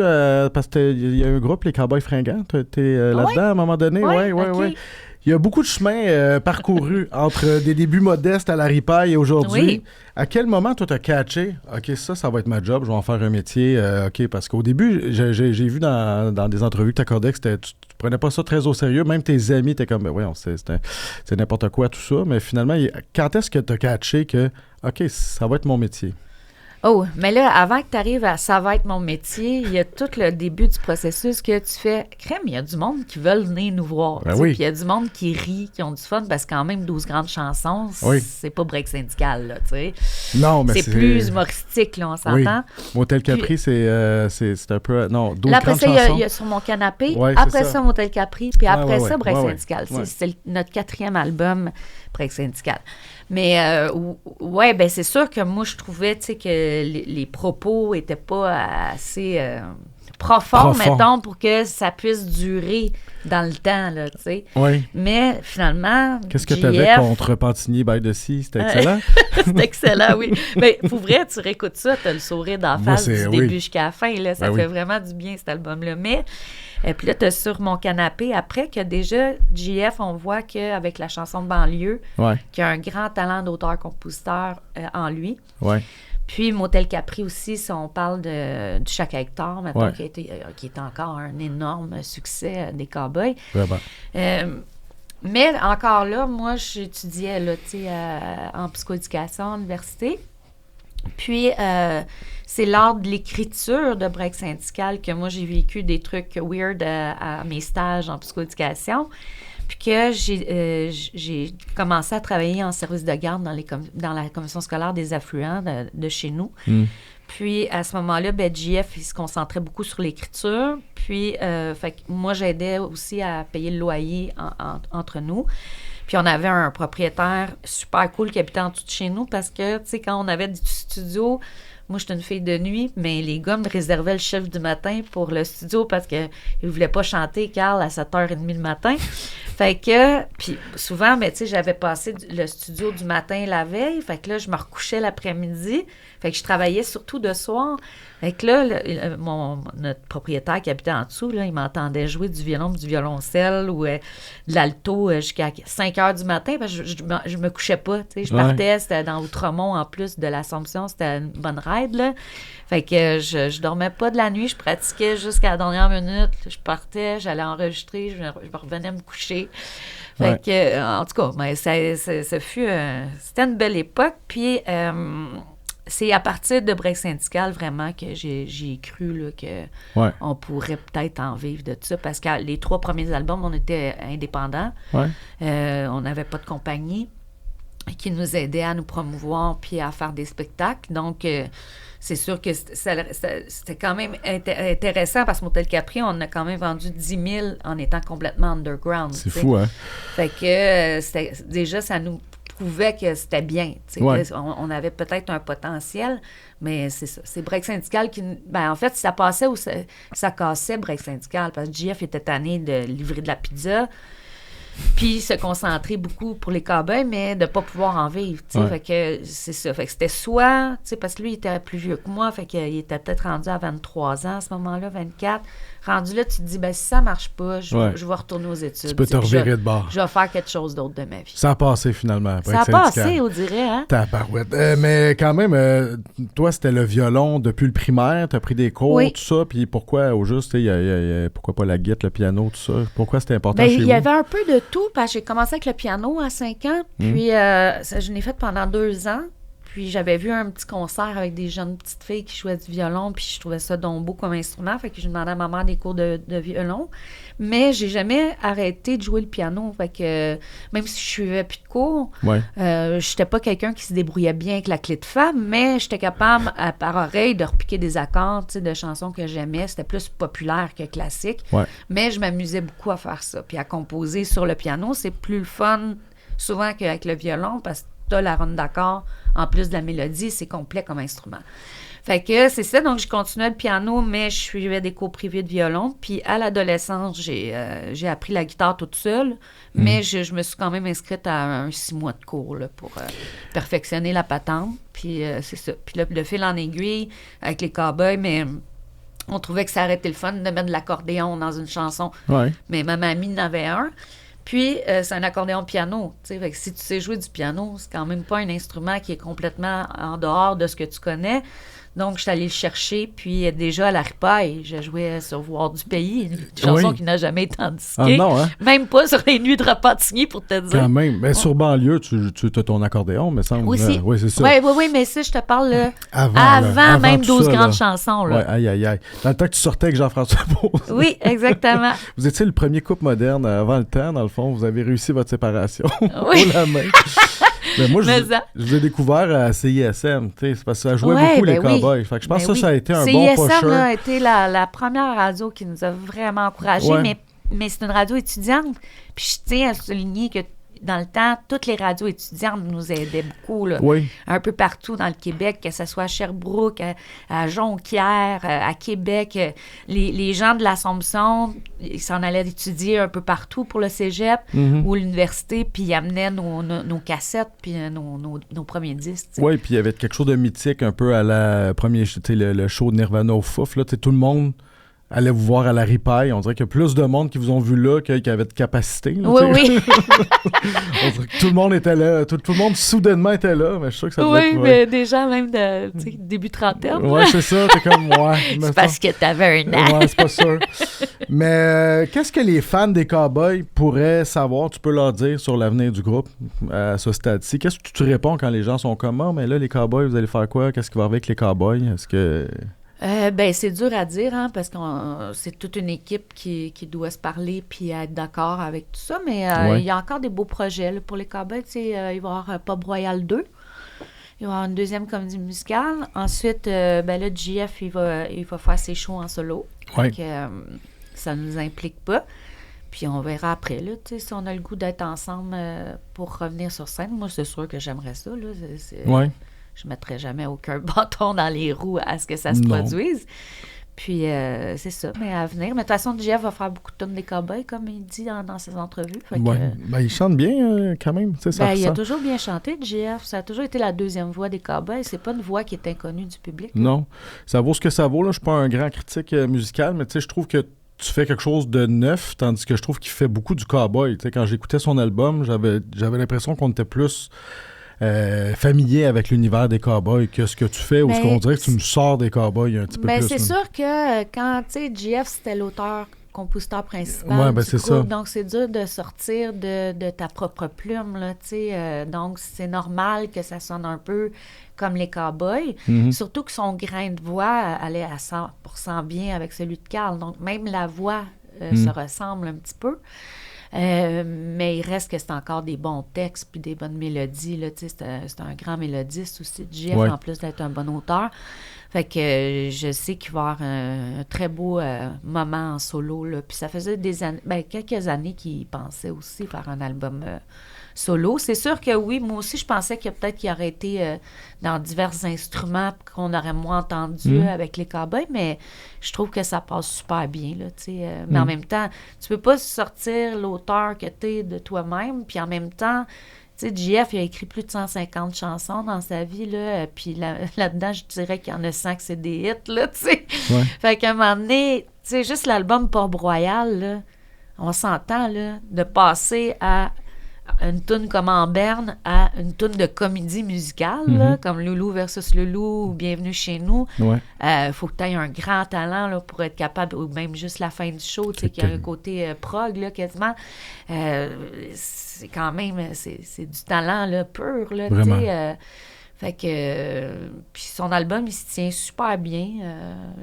parce qu'il y a un groupe, les Cowboys Fringants. Tu étais là-dedans à un moment donné? Oui. Il y a beaucoup de chemin parcouru entre des débuts modestes à la ripaille et aujourd'hui. Oui. À quel moment, toi, t'as catché? OK, ça va être ma job, je vais en faire un métier. OK, parce qu'au début, j'ai vu dans des entrevues que t'accordais que tu prenais pas ça très au sérieux. Même tes amis étaient comme, c'est n'importe quoi, tout ça. Mais finalement, quand est-ce que t'as catché que, OK, ça va être mon métier? Oh, mais là, avant que tu arrives à « ça va être mon métier », il y a tout le début du processus que tu fais. Crème, il y a du monde qui veulent venir nous voir. Ben oui. Puis il y a du monde qui rit, qui ont du fun, parce que quand même, 12 grandes chansons, c'est pas break syndical, là, tu sais. Non, mais c'est plus humoristique, là, on s'entend. Oui. Motel Capri, c'est un peu... Non, 12 là, grandes chansons. Après ça, il y a Sur mon canapé. Ouais, après ça, Motel Capri. Puis après ça, break syndical. Ouais. C'est notre 4e album, break syndical. Mais, ben c'est sûr que moi, je trouvais, tu sais, que les propos étaient pas assez profonds, mettons, pour que ça puisse durer dans le temps, là, tu sais. Oui. Mais, finalement, qu'est-ce que tu avais contre Pantigny by the Sea? C'était excellent? C'était excellent, oui. Mais, pour vrai, tu réécoutes ça, tu as le sourire d'en face du début jusqu'à la fin, là. Ça fait vraiment du bien, cet album-là. Mais... puis là, tu as Sur mon canapé. Après que déjà, JF, on voit qu'avec la chanson de banlieue, qu'il y a un grand talent d'auteur-compositeur en lui. Ouais. Puis Motel Capri aussi, si on parle du Chaque Hectare, maintenant, qui est encore un énorme succès des Cowboys. Vraiment. Mais encore là, moi, j'étudiais là, en psychoéducation à l'université. Puis, c'est lors de l'écriture de break syndical que moi, j'ai vécu des trucs weird à mes stages en psychoéducation. Puis que j'ai commencé à travailler en service de garde dans la commission scolaire des affluents de chez nous. Mm. Puis, à ce moment-là, JF, il se concentrait beaucoup sur l'écriture. Puis, fait que moi, j'aidais aussi à payer le loyer entre nous. Puis on avait un propriétaire super cool qui habitait en dessous de chez nous parce que, tu sais, quand on avait du studio, moi, j'étais une fille de nuit, mais les gars me réservaient le chef du matin pour le studio parce qu'ils ne voulaient pas chanter, Carl, à 7h30 le matin. Fait que, puis souvent, tu sais, j'avais passé le studio du matin la veille. Fait que là, je me recouchais l'après-midi. Fait que je travaillais surtout de soir. Fait que là, notre propriétaire qui habitait en dessous, là, il m'entendait jouer du violon, du violoncelle ou de l'alto jusqu'à 5 heures du matin. Parce que je me couchais pas. Tu sais, je partais, c'était dans Outremont en plus de l'Assomption. C'était une bonne ride, là. Fait que je dormais pas de la nuit. Je pratiquais jusqu'à la dernière minute. Je partais, j'allais enregistrer, je revenais me coucher. Fait que, en tout cas, mais ça fut... c'était une belle époque. Puis... c'est à partir de break syndical vraiment que j'ai cru là, que on pourrait peut-être en vivre de ça parce que les 3 premiers albums, on était indépendants. Ouais. On n'avait pas de compagnie qui nous aidait à nous promouvoir puis à faire des spectacles. Donc, c'est sûr que c'était quand même intéressant parce que Motel Capri, on a quand même vendu 10 000 en étant complètement underground. C'est fou, hein? Fait que déjà, ça nous prouvait que c'était bien. On avait peut-être un potentiel, mais c'est ça. C'est break syndical qui... Ben, en fait, ça passait ou ça cassait break syndical parce que JF était tanné de livrer de la pizza puis se concentrer beaucoup pour les cowboys, mais de ne pas pouvoir en vivre. Fait que c'est ça. Fait que c'était soit... Parce que lui, il était plus vieux que moi, fait qu'il était peut-être rendu à 23 ans à ce moment-là, 24. Rendu là, tu te dis, ben si ça ne marche pas, je vais retourner aux études. Tu peux te revirer de bord. Je vais faire quelque chose d'autre de ma vie. Ça a passé finalement. Ça a passé, on dirait. Hein? Tabarouette. Mais quand même, toi, c'était le violon depuis le primaire. Tu as pris des cours, tout ça. Puis pourquoi, au juste, pourquoi pas la guitare, le piano, tout ça? Pourquoi c'était important chez vous? Il y avait un peu de tout, parce que j'ai commencé avec le piano à 5 ans. Puis je l'ai fait pendant 2 ans. Puis j'avais vu un petit concert avec des jeunes petites filles qui jouaient du violon, puis je trouvais ça donc beau comme instrument. Fait que je demandais à ma mère des cours de violon. Mais j'ai jamais arrêté de jouer le piano. Fait que même si je suivais plus de cours, j'étais pas quelqu'un qui se débrouillait bien avec la clé de femme, mais j'étais capable, par oreille, de repiquer des accords, tu sais, de chansons que j'aimais. C'était plus populaire que classique. Ouais. Mais je m'amusais beaucoup à faire ça. Puis à composer sur le piano, c'est plus le fun souvent qu'avec le violon, parce que t'as la ronde d'accords, en plus de la mélodie, c'est complet comme instrument. Fait que c'est ça, donc je continuais le piano, mais je suivais des cours privés de violon. Puis à l'adolescence, j'ai appris la guitare toute seule, mais je me suis quand même inscrite à 6 mois de cours là, pour perfectionner la patente. Puis c'est ça. Puis là, de fil en aiguille, avec les cowboys, mais on trouvait que ça aurait été le fun de mettre de l'accordéon dans une chanson. Ouais. Mais ma mamie en avait un. Puis, c'est un accordéon piano. Fait que si tu sais jouer du piano, c'est quand même pas un instrument qui est complètement en dehors de ce que tu connais. Donc, je suis allée le chercher. Puis, déjà à la ripaille, je jouais sur Voir du pays, une chanson qui n'a jamais été indiquée. Ah non, hein? Même pas sur les nuits de Repentigny, pour te dire. Quand même. Mais sur banlieue, tu as ton accordéon, me semble. Aussi. Oui, c'est ça. Oui, mais ça, je te parle avant même 12 grandes chansons. Oui, aïe. Dans le temps que tu sortais avec Jean-François Beauce. Oui, exactement. Vous étiez le premier couple moderne avant le temps, dans le fond. Vous avez réussi votre séparation. Oui. Haut la main. Mais moi, je vous ai découvert à CISM, c'est parce que ça jouait beaucoup les cowboys. Fait que je pense que ça a été un bon pusher. CISM a été la première radio qui nous a vraiment encouragés, mais c'est une radio étudiante. Puis je tiens à souligner que dans le temps, toutes les radios étudiantes nous aidaient beaucoup, là, un peu partout dans le Québec, que ce soit à Sherbrooke, à Jonquière, à Québec. Les gens de l'Assomption, ils s'en allaient étudier un peu partout pour le cégep ou l'université, puis ils amenaient nos cassettes puis nos premiers disques. Oui, puis il y avait quelque chose de mythique un peu à la première, le show de Nirvana au Fouf. Là, tout le monde allait vous voir à la ripaille. On dirait qu'il y a plus de monde qui vous ont vu là qui avait de capacité. Là, oui. On dirait que tout le monde était là. Tout le monde soudainement était là. Mais je suis sûr que ça devait être... mais des gens même de début trentaine. Oui, c'est ça. T'es comme moi. C'est parce que t'avais un an. Oui, c'est pas sûr. Mais qu'est-ce que les fans des Cowboys pourraient savoir? Tu peux leur dire sur l'avenir du groupe à ce stade-ci. Qu'est-ce que tu réponds quand les gens sont comme « Ah, mais là, les Cowboys, vous allez faire quoi? Qu'est-ce qui va arriver avec les Cowboys? Est-ce que... » c'est dur à dire, parce que c'est toute une équipe qui doit se parler puis être d'accord avec tout ça, mais il y a encore des beaux projets là, pour les Cowboys. Il va y avoir Pub Royal 2. Il va y avoir une deuxième comédie musicale. Ensuite, là, JF, il va faire ses shows en solo. Donc, ça ne nous implique pas. Puis on verra après, là, si on a le goût d'être ensemble pour revenir sur scène. Moi, c'est sûr que j'aimerais ça, là. Je ne mettrais jamais aucun bâton dans les roues à ce que ça se produise. Puis, c'est ça. Mais à venir. Mais de toute façon, JF va faire beaucoup de tonnes des cowboys, comme il dit dans ses entrevues. Il chante bien, quand même. Il a toujours bien chanté, JF. Ça a toujours été la deuxième voix des cowboys. C'est pas une voix qui est inconnue du public. Non. Ça vaut ce que ça vaut. Je ne suis pas un grand critique musical, mais je trouve que tu fais quelque chose de neuf, tandis que je trouve qu'il fait beaucoup du cowboy. Quand j'écoutais son album, j'avais l'impression qu'on était plus... familier avec l'univers des cowboys que ce que tu fais, ou ce qu'on dirait que tu nous sors des cowboys un petit peu plus. C'est sûr que quand, JF, c'était l'auteur-compositeur principal du groupe, ça. Donc c'est dur de sortir de ta propre plume, là, donc c'est normal que ça sonne un peu comme les cowboys, surtout que son grain de voix allait à 100% bien avec celui de Carl, donc même la voix se ressemble un petit peu. Mais il reste que c'est encore des bons textes puis des bonnes mélodies. Là, c'est un grand mélodiste aussi, JF, en plus d'être un bon auteur. Fait que je sais qu'il va y avoir un très beau moment en solo. Là. Puis ça faisait quelques années qu'il pensait aussi faire un album solo. C'est sûr que oui, moi aussi, je pensais qu'il aurait été dans divers instruments qu'on aurait moins entendu avec les cowboys, mais je trouve que ça passe super bien, là, mais en même temps, tu peux pas sortir l'auteur que t'es de toi-même, puis en même temps, JF, il a écrit plus de 150 chansons dans sa vie, là, puis là-dedans, je dirais qu'il y en a 100 que c'est des hits, là, tu sais. Fait qu'à un moment donné, juste l'album Pub Royal, là, on s'entend, là, de passer à une toune comme En Berne à une toune de comédie musicale, là, comme Loulou versus Loulou ou Bienvenue chez nous. Faut que tu aies un grand talent là, pour être capable, ou même juste la fin du show, qui a un côté prog, là, quasiment. C'est quand même, c'est du talent là, pur. Là, Fait que... puis son album, il se tient super bien.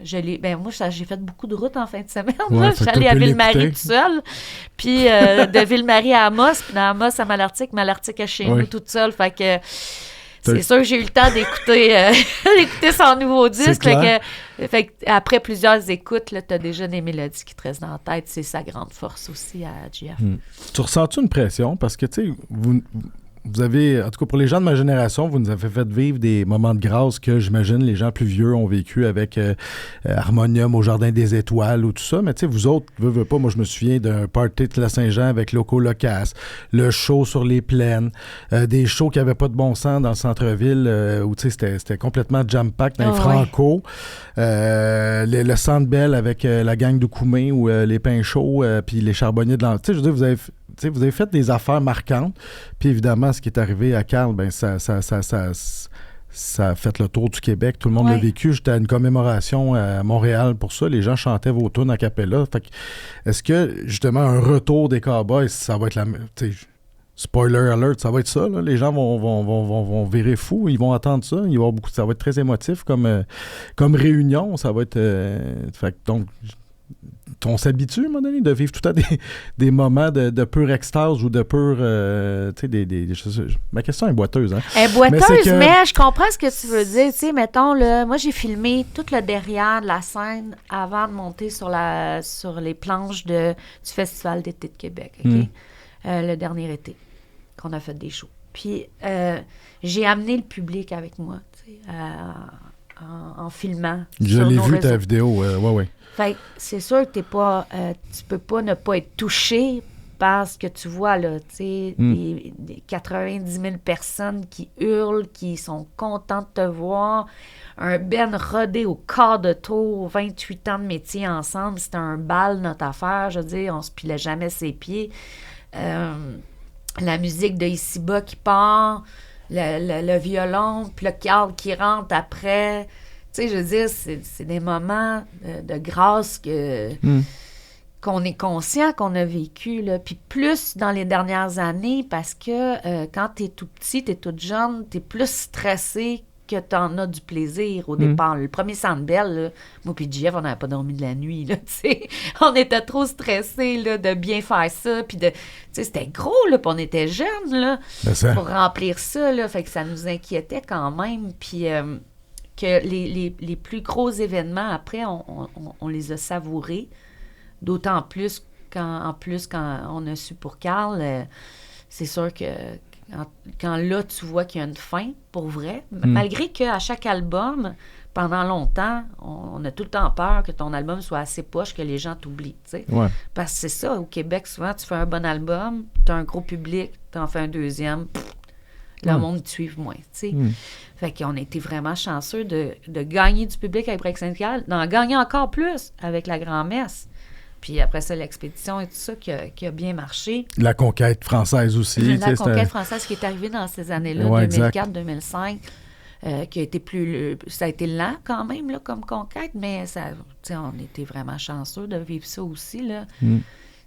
Moi, j'ai fait beaucoup de routes en fin de semaine. Ouais, Je suis allée à Ville-Marie toute seule. Puis de Ville-Marie à Amos, puis d'Amos à Malartic à chez nous toute seule. Fait que c'est sûr que j'ai eu le temps d'écouter son nouveau disque. Fait que après plusieurs écoutes, tu as déjà des mélodies qui te restent dans la tête. C'est sa grande force aussi à JF. Tu ressens-tu une pression? Parce que, tu sais, vous avez, en tout cas pour les gens de ma génération, vous nous avez fait vivre des moments de grâce que j'imagine les gens plus vieux ont vécu avec Harmonium au Jardin des Étoiles ou tout ça. Mais tu sais, vous autres, veux pas, moi je me souviens d'un party de la Saint-Jean avec Loco Locas, le show sur les plaines, des shows qui n'avaient pas de bon sens dans le centre-ville où tu sais, c'était complètement jam-pack dans les Franco. Le Centre Bell avec la gang de Koumé ou les Pains Chauds puis les Charbonniers de l'An. Tu sais, je veux dire, vous avez fait des affaires marquantes. Puis évidemment, ce qui est arrivé à Carl, ben ça a fait le tour du Québec. Tout le monde l'a vécu. J'étais à une commémoration à Montréal pour ça. Les gens chantaient vos tunes a cappella. Fait que, est-ce que, justement, un retour des Cowboys, ça va être la... Spoiler alert, ça va être ça. Là. Les gens vont virer fous. Ils vont attendre ça. Il va y avoir ça va être très émotif comme réunion. Ça va être... fait que, donc... On s'habitue, à un moment donné, de vivre tout le temps des moments de pure extase ou de pure... ma question est boiteuse. Hein? Elle est boiteuse, mais je comprends ce que tu veux dire. Tu sais, mettons, là, moi, j'ai filmé tout le derrière de la scène avant de monter sur les planches du Festival d'été de Québec, le dernier été, qu'on a fait des shows. Puis, j'ai amené le public avec moi, tu sais, en filmant. Je l'ai vu, ta vidéo, ouais. Fait c'est sûr que tu peux pas ne pas être touché par ce que tu vois, là, tu sais, des 90 000 personnes qui hurlent, qui sont contentes de te voir, un Ben rodé au quart de tour, 28 ans de métier ensemble, c'était un bal, notre affaire, je veux dire, on se pilait jamais ses pieds. La musique de Ici-Bas qui part, le violon, puis le Carl qui rentre après... Tu sais, je veux dire, c'est des moments de grâce qu'on est conscient qu'on a vécu, là. Puis plus dans les dernières années, parce que quand t'es tout petit, t'es toute jeune, t'es plus stressé que t'en as du plaisir au départ. Le premier Centre Bell, là, moi puis Jeff, on n'avait pas dormi de la nuit, là, tu sais. On était trop stressés, là, de bien faire ça, puis tu sais, c'était gros, là, puis on était jeunes, là, pour remplir ça, là. Fait que ça nous inquiétait quand même, puis... que les plus gros événements, après, on les a savourés. D'autant plus quand on a su pour Carl, c'est sûr que quand là, tu vois qu'il y a une fin, pour vrai, malgré qu'à chaque album, pendant longtemps, on a tout le temps peur que ton album soit assez poche que les gens t'oublient, tu sais. Ouais. Parce que c'est ça, au Québec, souvent, tu fais un bon album, tu as un gros public, tu en fais un deuxième, le monde te suit moins, tu sais. Fait qu'on a été vraiment chanceux de gagner du public avec Break Syndical, d'en gagner encore plus avec la grand-messe. Puis après ça, l'expédition et tout ça qui a bien marché. La conquête française aussi. La conquête française qui est arrivée dans ces années-là, 2004-2005, qui a été ça a été lent quand même là, comme conquête, mais on était vraiment chanceux de vivre ça aussi, là.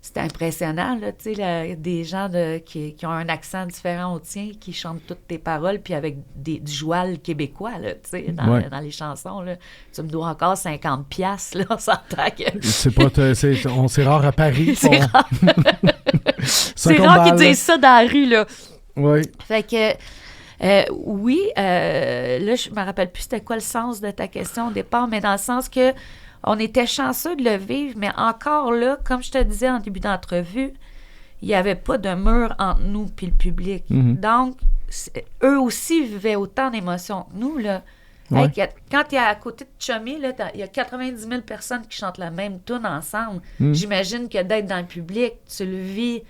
C'était impressionnant, là, tu sais, des gens qui ont un accent différent au tien, qui chantent toutes tes paroles, puis avec du joual québécois, là, tu sais, dans les chansons, là. Tu me dois encore 50$, là, on s'entend que... C'est rare à Paris. C'est rare. C'est rare qu'ils disent ça dans la rue, là. Oui. Fait que... là, je me rappelle plus c'était quoi le sens de ta question au départ, mais dans le sens que on était chanceux de le vivre, mais encore là, comme je te disais en début d'entrevue, il n'y avait pas de mur entre nous et le public. Donc, eux aussi vivaient autant d'émotions que nous, là. Ouais. Hey, quand tu es à côté de Chummy, il y a 90 000 personnes qui chantent la même tune ensemble. J'imagine que d'être dans le public, tu le vis...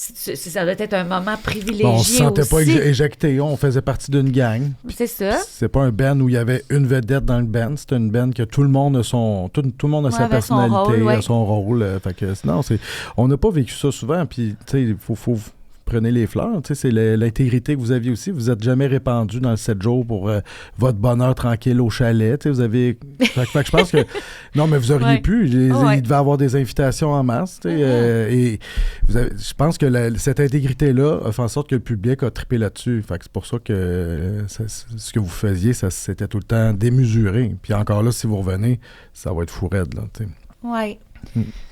Ça doit être un moment privilégié aussi. On se sentait pas éjecté, on faisait partie d'une gang. C'est ça. C'est pas un band où il y avait une vedette dans le band, c'est une band que tout le monde a tout le monde a sa personnalité, a son rôle. Fait que on n'a pas vécu ça souvent, puis tu sais, faut prenez les fleurs. Tu sais, c'est l'intégrité que vous aviez aussi. Vous n'êtes jamais répandu dans le 7 jours pour votre bonheur tranquille au chalet. Tu sais, vous avez... fait que je pense que... Non, mais vous auriez pu. Il devait avoir des invitations en masse. Tu sais, et je pense que cette intégrité-là a fait en sorte que le public a trippé là-dessus. Fait que c'est pour ça que ce que vous faisiez, c'était tout le temps démesuré. Puis encore là, si vous revenez, ça va être fou raide, là, tu sais. Oui.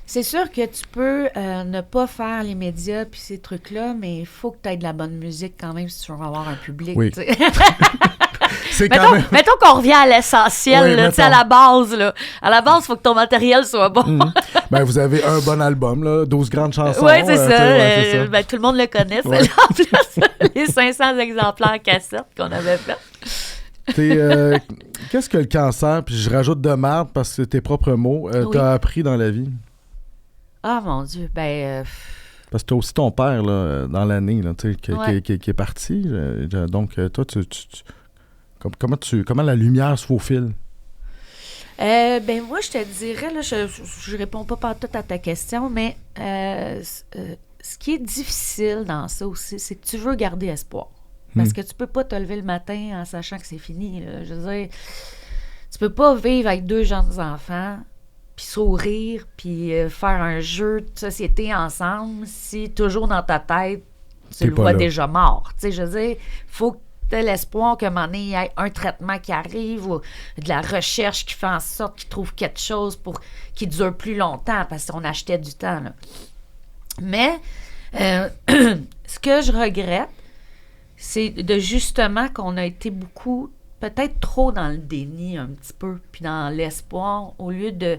C'est sûr que tu peux ne pas faire les médias puis ces trucs-là, mais il faut que tu aies de la bonne musique quand même si tu veux avoir un public. Oui. Mettons qu'on revient à l'essentiel, là, à la base. Là. À la base, il faut que ton matériel soit bon. Ben, vous avez un bon album, là, 12 grandes chansons. Oui, c'est ça. Ben, tout le monde le connaît, celle-là, en plus. Les 500 exemplaires cassettes qu'on avait fait. Qu'est-ce que le cancer, puis je rajoute de merde parce que c'est tes propres mots, t'as appris dans la vie? Ah, mon Dieu, parce que t'as aussi ton père, là, dans l'année, là, qui est parti. Donc, toi, comment la lumière se faufile? Moi, je te dirais, là, je réponds pas partout à ta question, mais ce qui est difficile dans ça aussi, c'est que tu veux garder espoir. Parce que tu peux pas te lever le matin en sachant que c'est fini. Là. Je veux dire, tu peux pas vivre avec 2 jeunes enfants, puis sourire, puis faire un jeu de société ensemble si toujours dans ta tête, tu le vois déjà mort. Tu sais, je veux dire, faut que tu aies l'espoir qu'à un moment donné, il y ait un traitement qui arrive ou de la recherche qui fait en sorte qu'ils trouvent quelque chose qui dure plus longtemps parce qu'on achetait du temps. Là. Mais ce que je regrette, c'est de justement qu'on a été beaucoup, peut-être trop dans le déni un petit peu, puis dans l'espoir, au lieu de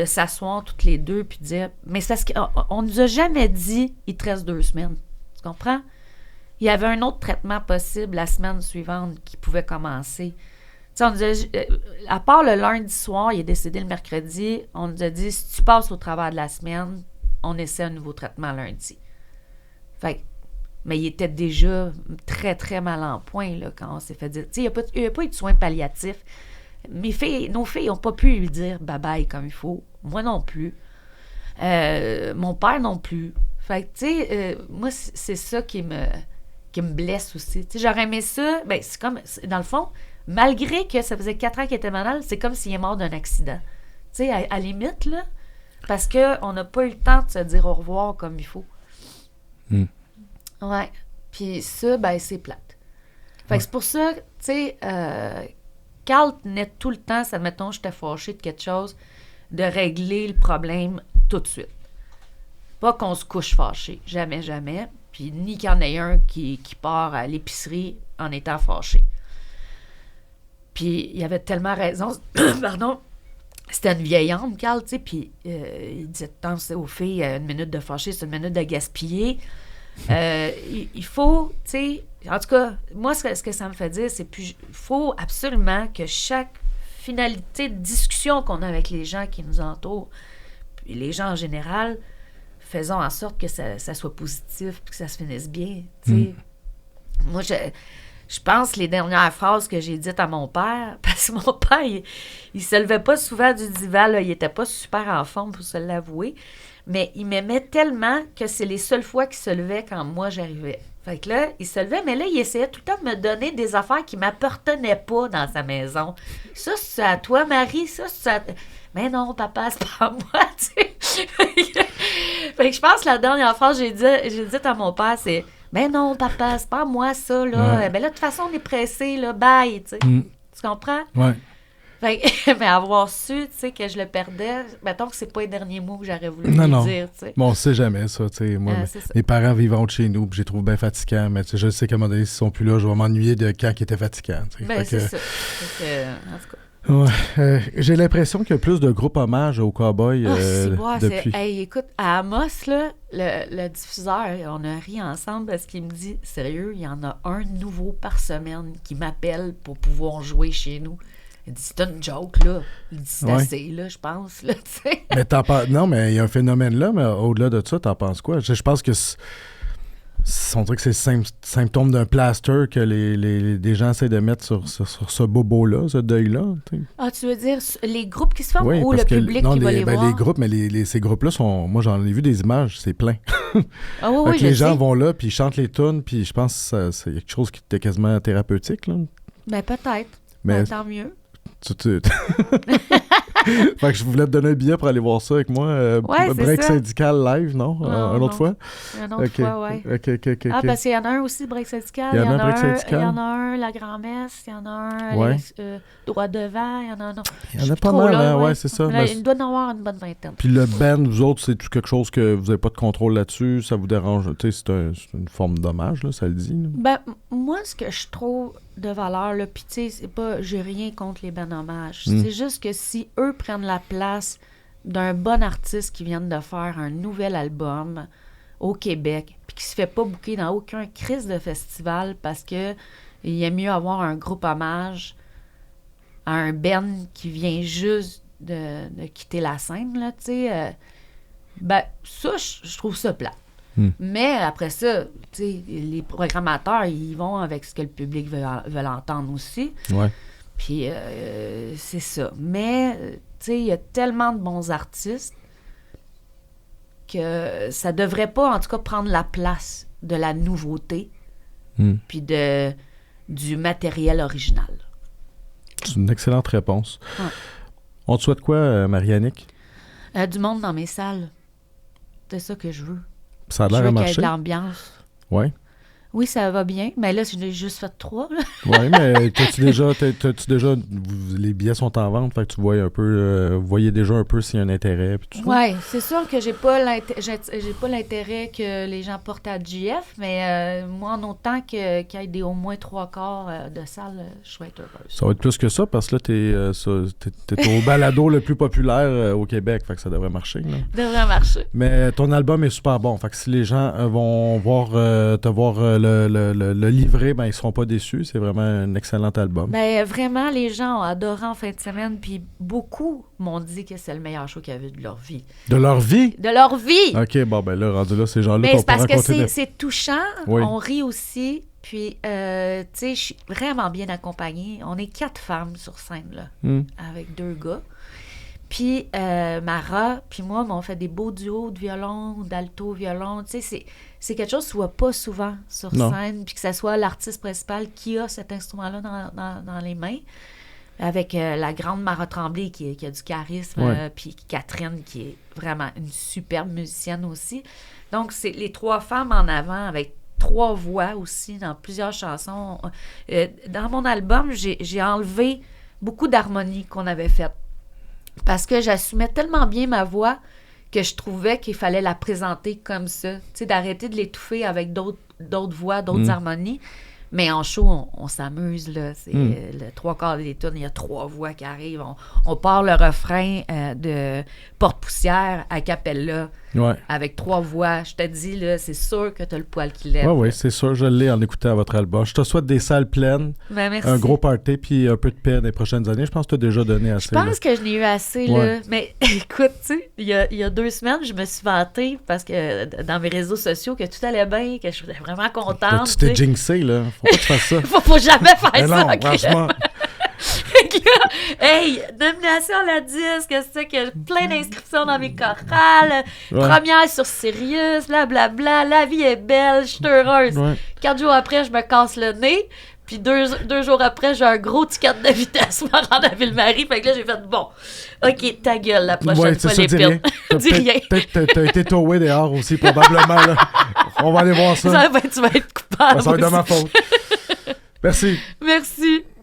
s'asseoir toutes les deux puis dire, mais c'est parce qu'on nous a jamais dit, il te reste 2 semaines. Tu comprends? Il y avait un autre traitement possible la semaine suivante qui pouvait commencer. Tu sais, on nous a, à part le lundi soir, il est décédé le mercredi, on nous a dit, si tu passes au travers de la semaine, on essaie un nouveau traitement lundi. Fait que, mais il était déjà très, très mal en point là, quand on s'est fait dire. Tu sais, il n'y a pas eu de soins palliatifs. Nos filles n'ont pas pu lui dire bye-bye comme il faut. Moi non plus. Mon père non plus. Fait que, tu sais, moi, c'est ça qui me blesse aussi. Tu sais, j'aurais aimé ça. Ben, c'est comme, dans le fond, malgré que ça faisait 4 ans qu'il était malade, c'est comme s'il est mort d'un accident. Tu sais, à limite, là, parce qu'on n'a pas eu le temps de se dire au revoir comme il faut. Ouais. Puis ça, ben, c'est plate. Fait que c'est pour ça, tu sais, Carl tenait tout le temps, admettons, j'étais fâchée de quelque chose, de régler le problème tout de suite. Pas qu'on se couche fâché. Jamais, jamais. Puis ni qu'il y en ait un qui part à l'épicerie en étant fâché. Puis il avait tellement raison. Pardon. C'était une vieille âme, Carl, tu sais, puis il disait tant aux filles, 1 minute de fâcher, c'est 1 minute de gaspiller. Il faut, tu sais, en tout cas, moi, ce que ça me fait dire, c'est qu'il faut absolument que chaque finalité de discussion qu'on a avec les gens qui nous entourent, puis les gens en général, faisons en sorte que ça soit positif, puis que ça se finisse bien, tu sais. Moi, je pense les dernières phrases que j'ai dites à mon père, parce que mon père, il se levait pas souvent du divan, là, il était pas super en forme, pour se l'avouer, mais il m'aimait tellement que c'est les seules fois qu'il se levait quand moi j'arrivais. Fait que là, il se levait, mais là, il essayait tout le temps de me donner des affaires qui m'appartenaient pas dans sa maison. Ça, c'est à toi, Marie, ça, c'est à... Mais non, papa, c'est pas à moi, tu sais. Fait que je pense que la dernière phrase que j'ai dit à mon père, c'est « Mais non, papa, c'est pas à moi, ça, là. Ouais. Ben là, de toute façon, on est pressé, là. Bye, tu sais. Tu comprends? Ouais. Fait que, mais avoir su, tu sais, que je le perdais, mettons que c'est pas les derniers mots que j'aurais voulu lui dire, tu sais. Bon, on sait jamais ça, tu sais. Moi, mes parents vivent chez nous, puis je les trouve bien fatigants, mais je sais qu'à un moment donné, s'ils sont plus là, je vais m'ennuyer de quand ils étaient fatigants, tu sais. Ben, c'est ça. En tout cas. Ouais, j'ai l'impression qu'il y a plus de groupes hommages aux cowboys depuis. Hey, écoute, à Amos, là, le diffuseur, on a ri ensemble parce qu'il me dit, sérieux, il y en a un nouveau par semaine qui m'appelle pour pouvoir jouer chez nous. Il dit, c'est une joke, là. Il dit, c'est assez, là, je pense, là, tu sais. Mais non, mais il y a un phénomène là, mais au-delà de ça, t'en penses quoi? Je pense que On dirait que c'est le symptôme d'un plaster que les gens essaient de mettre sur ce bobo-là, ce deuil-là. T'sais. Ah, tu veux dire les groupes qui se forment ou le public qui va les voir? Les groupes, mais ces groupes-là sont... Moi, j'en ai vu des images, c'est plein. Ah oui, les gens vont là, puis ils chantent les tunes, puis je pense que c'est quelque chose qui était quasiment thérapeutique. Là. Ben peut-être. Mais tant mieux. Fait que je voulais te donner un billet pour aller voir ça avec moi. Break syndical live, non? Une autre fois? Une autre fois, oui. OK. Parce qu'il y en a un aussi, break syndical. Il y en a un, la grand-messe. Il y en a un, droit devant. Il y en a un autre. Il y en a pas mal, ouais, c'est ça. Là, il doit y en avoir une bonne vingtaine. Puis le band, vous autres, c'est quelque chose que vous n'avez pas de contrôle là-dessus? Ça vous dérange? Tu sais, c'est une forme d'hommage, là, ça le dit. Là. Ben, moi, ce que je trouve de valeur, là, puis tu sais, c'est pas... J'ai rien contre les bands hommages. C'est juste que si eux prennent la place d'un bon artiste qui vient de faire un nouvel album au Québec, puis qui se fait pas booker dans aucun crise de festival parce que il est mieux avoir un groupe hommage à un band qui vient juste de quitter la scène, là, tu sais, ben, ça, je trouve ça plate. Mais après ça, tu sais, les programmateurs, ils vont avec ce que le public veut entendre aussi. Ouais. Puis c'est ça. Mais, tu sais, il y a tellement de bons artistes que ça devrait pas, en tout cas, prendre la place de la nouveauté puis du matériel original. C'est une excellente réponse. Ouais. On te souhaite quoi, Marie-Annick? Du monde dans mes salles. C'est ça que je veux. Ça a l'air à marcher. Je veux qu'il y ait de l'ambiance. Oui. Oui, ça va bien. Mais là, j'ai juste fait 3. Oui, mais t'as-tu déjà... Les billets sont en vente, fait que tu vois un peu... vous voyez déjà un peu s'il y a un intérêt. Oui, c'est sûr que j'ai pas l'intérêt que les gens portent à GF, mais moi, en autant qu'il y ait au moins 3/4 de salles, je vais être heureuse. Ça va être plus que ça, parce que là, t'es au balado le plus populaire au Québec, fait que ça devrait marcher. Là. Devrait marcher. Mais ton album est super bon, fait que si les gens vont te voir le livret, ben ils seront pas déçus. C'est vraiment un excellent album. Ben vraiment, les gens ont adoré en fin de semaine, puis beaucoup m'ont dit que c'est le meilleur show qu'ils avaient vu de leur vie. De leur vie? De leur vie! OK, bon, ben là, rendu là, ces gens-là... Mais c'est parce que c'est touchant, oui. On rit aussi, puis, tu sais, je suis vraiment bien accompagnée. On est 4 femmes sur scène, là, avec 2 gars. Puis Mara, puis moi, on fait des beaux duos de violon, d'alto-violon. Tu sais, c'est quelque chose qui ne se voit pas souvent sur scène, puis que ce soit l'artiste principal qui a cet instrument-là dans les mains, avec la grande Mara Tremblay qui a du charisme, puis Catherine qui est vraiment une superbe musicienne aussi. Donc, c'est les 3 femmes en avant avec 3 voix aussi dans plusieurs chansons. Dans mon album, j'ai enlevé beaucoup d'harmonies qu'on avait faites. Parce que j'assumais tellement bien ma voix que je trouvais qu'il fallait la présenter comme ça. Tu sais, d'arrêter de l'étouffer avec d'autres voix, d'autres harmonies. Mais en show, on s'amuse, là. C'est le 3/4 des tunes, il y a 3 voix qui arrivent. On part le refrain de Porte-Poussière à cappella avec 3 voix. Je te dis, là, c'est sûr que tu as le poil qui lève. Oui, c'est sûr. Je l'ai en écoutant votre album. Je te souhaite des salles pleines, merci. Un gros party, puis un peu de paix les prochaines années. Je pense que tu as déjà donné assez. Je pense que je n'ai eu assez, là. Mais écoute, tu sais, il y a 2 semaines, je me suis vantée parce que dans mes réseaux sociaux que tout allait bien, que je suis vraiment contente. Tu t'es jinxé, là. Faut pas que tu fasses ça. faut jamais faire mais ça. Non, franchement. Hey, nomination à la disque, c'est que plein d'inscriptions dans mes chorales, première sur Sirius, blablabla, la vie est belle, je suis heureuse. 4 jours après, je me casse le nez, puis 2 jours après, j'ai un gros ticket de vitesse me rendre à Ville-Marie, fait que là, j'ai fait bon, ok, ta gueule, la prochaine fois, les pires. Dis rien. Peut-être t'as été towé dehors aussi, probablement, là. On va aller voir ça. Tu vas être coupable. Ça va être de ma faute. Merci. Merci.